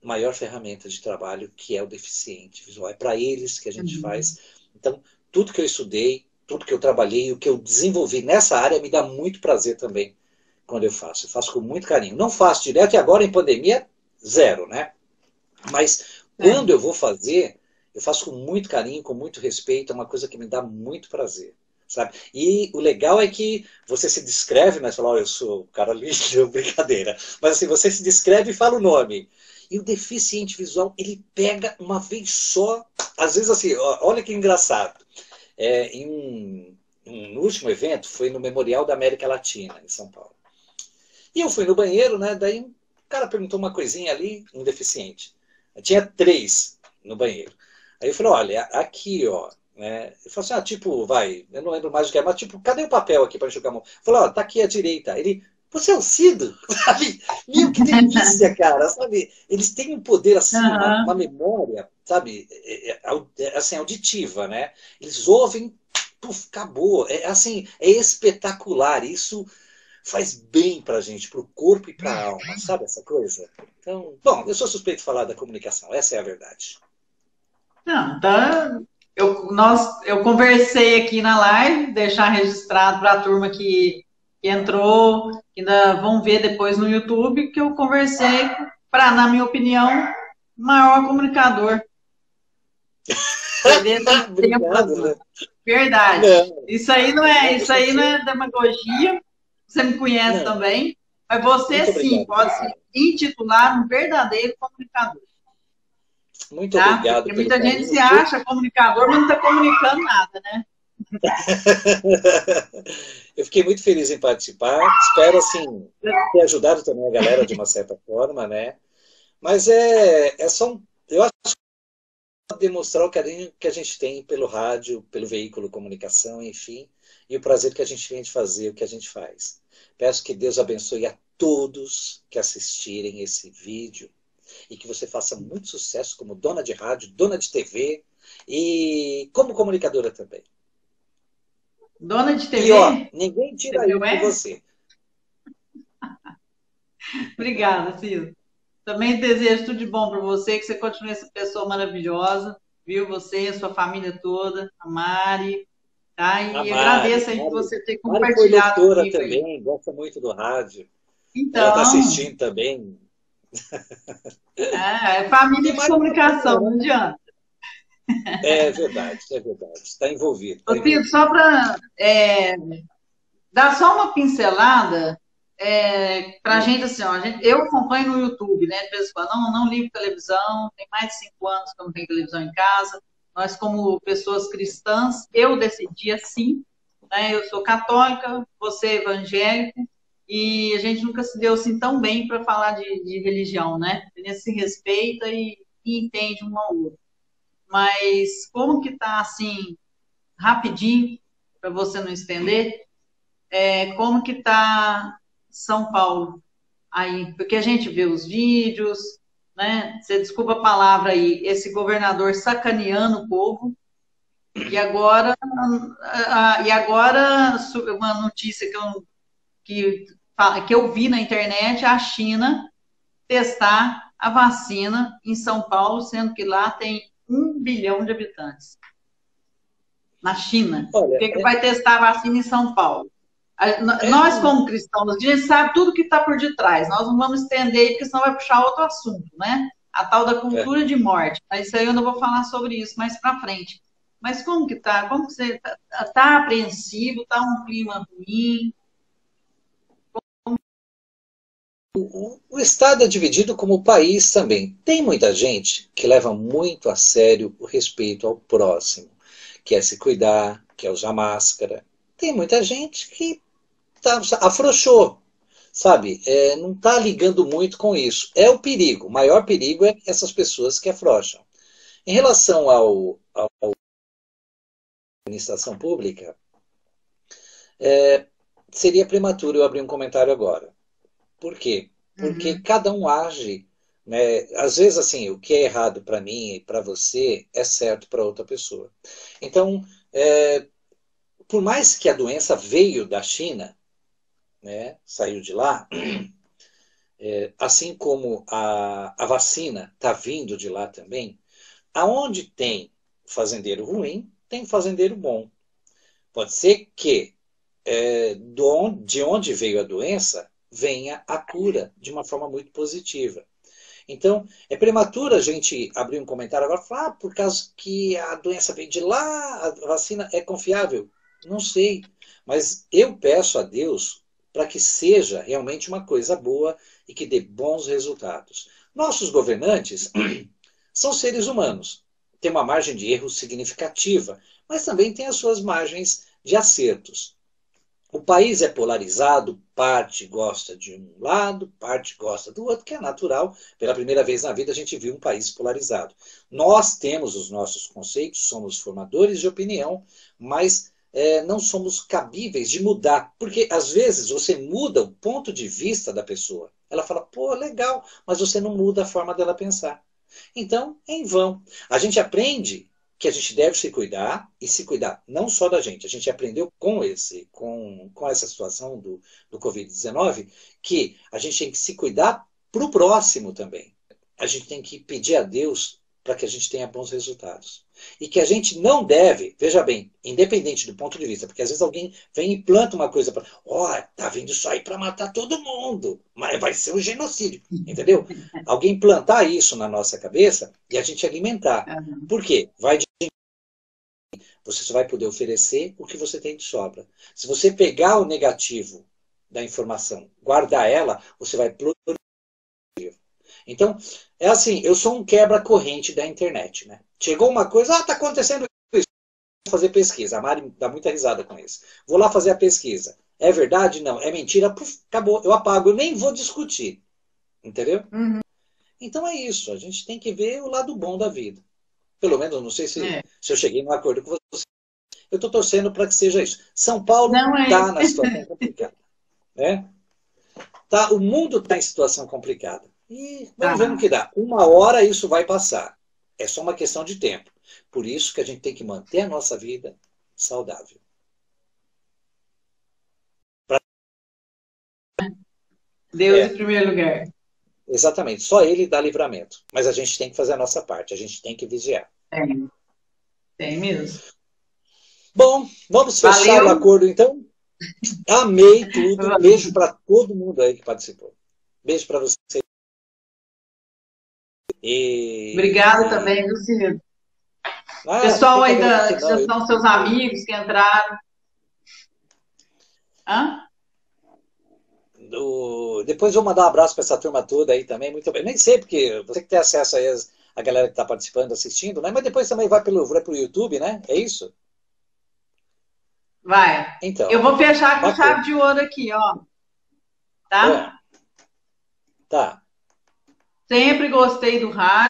maior ferramenta de trabalho, que é o deficiente visual. É para eles que a gente faz. Então, tudo que eu estudei, tudo que eu trabalhei, o que eu desenvolvi nessa área me dá muito prazer também quando eu faço. Eu faço com muito carinho. Não faço direto e agora em pandemia, zero, né? Mas quando eu vou fazer, eu faço com muito carinho, com muito respeito, é uma coisa que me dá muito prazer. Sabe? E o legal é que você se descreve, mas fala, eu sou o cara lindo, brincadeira. Mas assim, você se descreve e fala o nome. E o deficiente visual, ele pega uma vez só, às vezes assim, olha que engraçado. No último evento, foi no Memorial da América Latina, em São Paulo. E eu fui no banheiro, né? Daí o cara perguntou uma coisinha ali, um deficiente. Tinha 3 no banheiro. Aí eu falei, olha, aqui, ó. Né? Ele falou assim, tipo, vai, eu não lembro mais o que é, mas tipo, cadê o papel aqui para enxugar a mão? Falou, ó, tá aqui à direita. Ele, você é o Cido? Sabe? Meu, que delícia, cara, sabe? Eles têm um poder, assim, uma memória, sabe? Assim, auditiva, né? Eles ouvem, puf, acabou. Assim, é espetacular. Isso faz bem pra gente, pro corpo e pra alma, sabe essa coisa? Então, bom, eu sou suspeito de falar da comunicação, essa é a verdade. Não, então, eu conversei aqui na live, deixar registrado para a turma que entrou, que ainda vão ver depois no YouTube, que eu conversei para, na minha opinião, o maior comunicador. Obrigado, né? Verdade. Não, isso aí não é demagogia, você me conhece também, mas você sim pode se intitular um verdadeiro comunicador. Muito obrigado. Porque muita gente se acha comunicador, mas não está comunicando nada, né? Eu fiquei muito feliz em participar. Espero, assim, ter ajudado também a galera de uma certa forma, né? Mas é só eu acho que demonstrar o carinho que a gente tem pelo rádio, pelo veículo comunicação, enfim, e o prazer que a gente tem de fazer o que a gente faz. Peço que Deus abençoe a todos que assistirem esse vídeo e que você faça muito sucesso como dona de rádio, dona de TV e como comunicadora também. Dona de TV? E ó, ninguém tira isso de você. Obrigada, Ciro. Também desejo tudo de bom para você, que você continue essa pessoa maravilhosa, viu? Você, a sua família toda, a Mari, tá? E agradeço aí por você ter compartilhado comigo. Mari foi também, aí. Gosta muito do rádio. Então, ela está assistindo também. É família de comunicação, não adianta. É verdade, é verdade. Está envolvido. Ô, Tito, só para dar só uma pincelada para a gente, assim, ó, eu acompanho no YouTube, né? De vez em quando, não ligo televisão, tem mais de 5 anos que eu não tenho televisão em casa. Nós, como pessoas cristãs, eu decidi assim, né? Eu sou católica, você é evangélico, e a gente nunca se deu assim tão bem para falar de religião, né? A gente se respeita e entende um ao outro. Mas como que tá assim, rapidinho, para você não estender, como que tá São Paulo aí? Porque a gente vê os vídeos, né? Você desculpa a palavra aí, esse governador sacaneando o povo, e agora uma notícia que eu vi na internet, a China testar a vacina em São Paulo, sendo que lá tem 1 bilhão de habitantes. Na China. Por Olha, que vai testar a vacina em São Paulo? é Nós, um. como cristãos, a gente sabe tudo que está por detrás. Nós não vamos estender, porque senão vai puxar outro assunto, né? A tal da É. cultura de morte. Mas isso aí eu não vou falar sobre isso mais para frente. Mas como que tá? Como que você tá apreensivo? Tá um clima ruim? O Estado é dividido como o país também. Tem muita gente que leva muito a sério o respeito ao próximo, quer se cuidar, quer usar máscara. Tem muita gente que afrouxou, sabe? Não está ligando muito com isso. É o perigo. O maior perigo é essas pessoas que afrouxam. Em relação à administração pública, seria prematuro eu abrir um comentário agora. Por quê? Porque cada um age, né? Às vezes, assim, o que é errado para mim e para você é certo para outra pessoa. Então, por mais que a doença veio da China, né, saiu de lá, assim como a vacina está vindo de lá também, aonde tem fazendeiro ruim, tem fazendeiro bom. Pode ser que de onde veio a doença venha a cura de uma forma muito positiva. Então, é prematuro a gente abrir um comentário agora e falar, por causa que a doença veio de lá, a vacina é confiável. Não sei, mas eu peço a Deus para que seja realmente uma coisa boa e que dê bons resultados. Nossos governantes são seres humanos, têm uma margem de erro significativa, mas também têm as suas margens de acertos. O país é polarizado, parte gosta de um lado, parte gosta do outro, que é natural. Pela primeira vez na vida a gente viu um país polarizado. Nós temos os nossos conceitos, somos formadores de opinião, mas não somos cabíveis de mudar. Porque às vezes você muda o ponto de vista da pessoa. Ela fala, pô, legal, mas você não muda a forma dela pensar. Então, é em vão. A gente aprende que a gente deve se cuidar, e se cuidar não só da gente. A gente aprendeu com essa situação do Covid-19, que a gente tem que se cuidar para o próximo também. A gente tem que pedir a Deus para que a gente tenha bons resultados. E que a gente não deve, veja bem, independente do ponto de vista, porque às vezes alguém vem e planta uma coisa para, tá vindo isso aí para matar todo mundo, mas vai ser um genocídio, entendeu? Alguém plantar isso na nossa cabeça e a gente alimentar. Por quê? Você só vai poder oferecer o que você tem de sobra. Se você pegar o negativo da informação, guardar ela, você vai proliferar. Então, é assim, eu sou um quebra-corrente da internet, né? Chegou uma coisa, tá acontecendo isso, vou fazer pesquisa. A Mari dá muita risada com isso. Vou lá fazer a pesquisa. É verdade? Não. É mentira? Puf, acabou. Eu apago. Eu nem vou discutir. Entendeu? Então é isso. A gente tem que ver o lado bom da vida. Pelo menos, não sei se eu cheguei num acordo com você. Eu estou torcendo para que seja isso. São Paulo está na situação complicada. Né? O mundo está em situação complicada. E vamos ver no que dá. Uma hora isso vai passar. É só uma questão de tempo. Por isso que a gente tem que manter a nossa vida saudável. Deus em primeiro lugar. Exatamente. Só Ele dá livramento. Mas a gente tem que fazer a nossa parte. A gente tem que vigiar. Tem mesmo. Bom, vamos fechar o acordo então? Amei tudo. Beijo para todo mundo aí que participou. Beijo para você. Obrigada também, Luciano. Ah, não Pessoal fica aí doente, que não. já são seus amigos que entraram. Hã? Depois eu vou mandar um abraço para essa turma toda aí também. Muito bem. Nem sei, porque você que tem acesso aí a galera que está participando, assistindo, né? Mas depois também vai pro YouTube, né? É isso? Vai. Eu Então, vou fechar com bacana. chave de ouro aqui, ó. Ah, Tá? tá. Sempre gostei do rádio.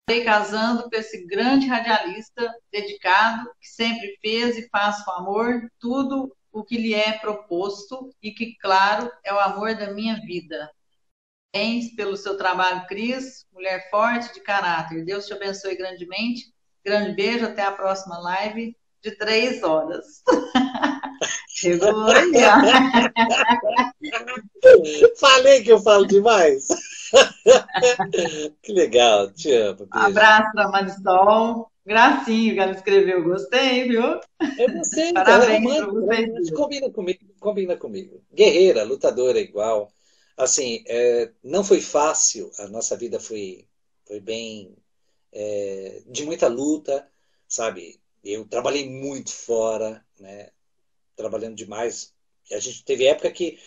Estou casando com esse grande radialista dedicado, que sempre fez e faz com amor tudo o que lhe é proposto e que, claro, é o amor da minha vida. Parabéns pelo seu trabalho, Cris, mulher forte de caráter. Deus te abençoe grandemente. Grande beijo, até a próxima live de 3 horas. Chegou aí, ó. Falei que eu falo demais. Que legal, te amo, beijo. Abraço para Marisol. Gracinho que ela escreveu, gostei, viu? É você, então, é Parabéns para romântico, vocês romântico, duas. combina comigo, combina comigo. Guerreira, lutadora igual. Assim, não foi fácil, a nossa vida foi bem, de muita luta, sabe? Eu trabalhei muito fora, né? Trabalhando demais. A gente teve época que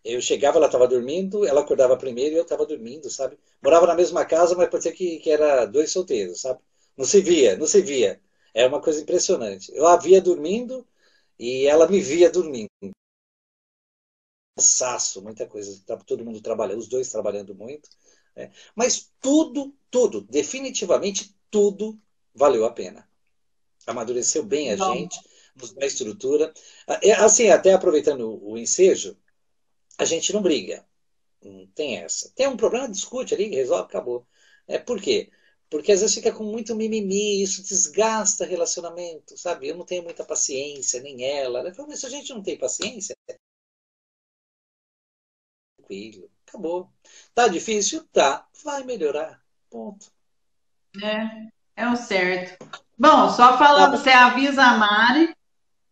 eu chegava, ela estava dormindo, ela acordava primeiro e eu estava dormindo, sabe? Morava na mesma casa, mas parecia que era dois solteiros, sabe? Não se via, não se via. É uma coisa impressionante. Eu a via dormindo e ela me via dormindo. Cansaço, muita coisa. Todo mundo trabalhando, os dois trabalhando muito. Né? Mas tudo, definitivamente tudo valeu a pena. Amadureceu bem a Bom, gente, nos dá estrutura. Assim, até aproveitando o ensejo, a gente não briga. Não tem essa. Tem um problema, discute ali, resolve, acabou. Por quê? Porque às vezes fica com muito mimimi, isso desgasta relacionamento, sabe? Eu não tenho muita paciência, nem ela. Ela fala, mas se a gente não tem paciência, tranquilo, acabou. Tá difícil? Tá. Vai melhorar. Ponto. é o certo. Bom, só Tá falando, bom. você avisa a Mari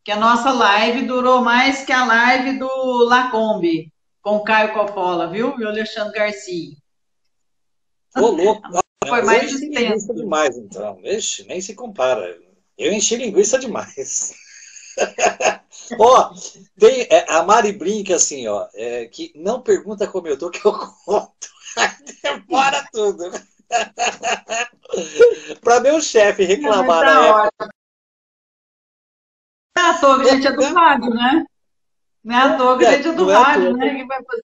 que a nossa live durou mais que a live do Lacombe, com o Caio Coppola, viu? E o Alexandre Garcia. Ô, louco. Foi Eu mais enchi linguiça extenso. demais, então. Ixi, nem se compara. Eu enchi linguiça demais. Ó, tem, a Mari brinca assim, ó, que não pergunta como eu tô, que eu conto. Demora tudo. Para meu chefe Mas reclamar na tá época. ótimo. Não é à toa que a gente é do rádio, né? Não é à toa que a gente é do Não é à rádio, toa. né? Que vai fazer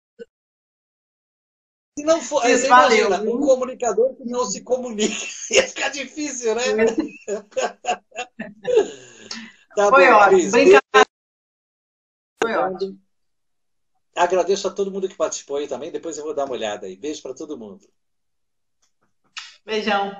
Se não for, aí isso, você valeu, imagina, um viu? comunicador que não se comunica. Ia ficar difícil, né? Tá Foi bom, ótimo. Cris. Beijo. Brincadeira, foi ótimo. Agradeço a todo mundo que participou aí também. Depois eu vou dar uma olhada aí. Beijo para todo mundo. Beijão.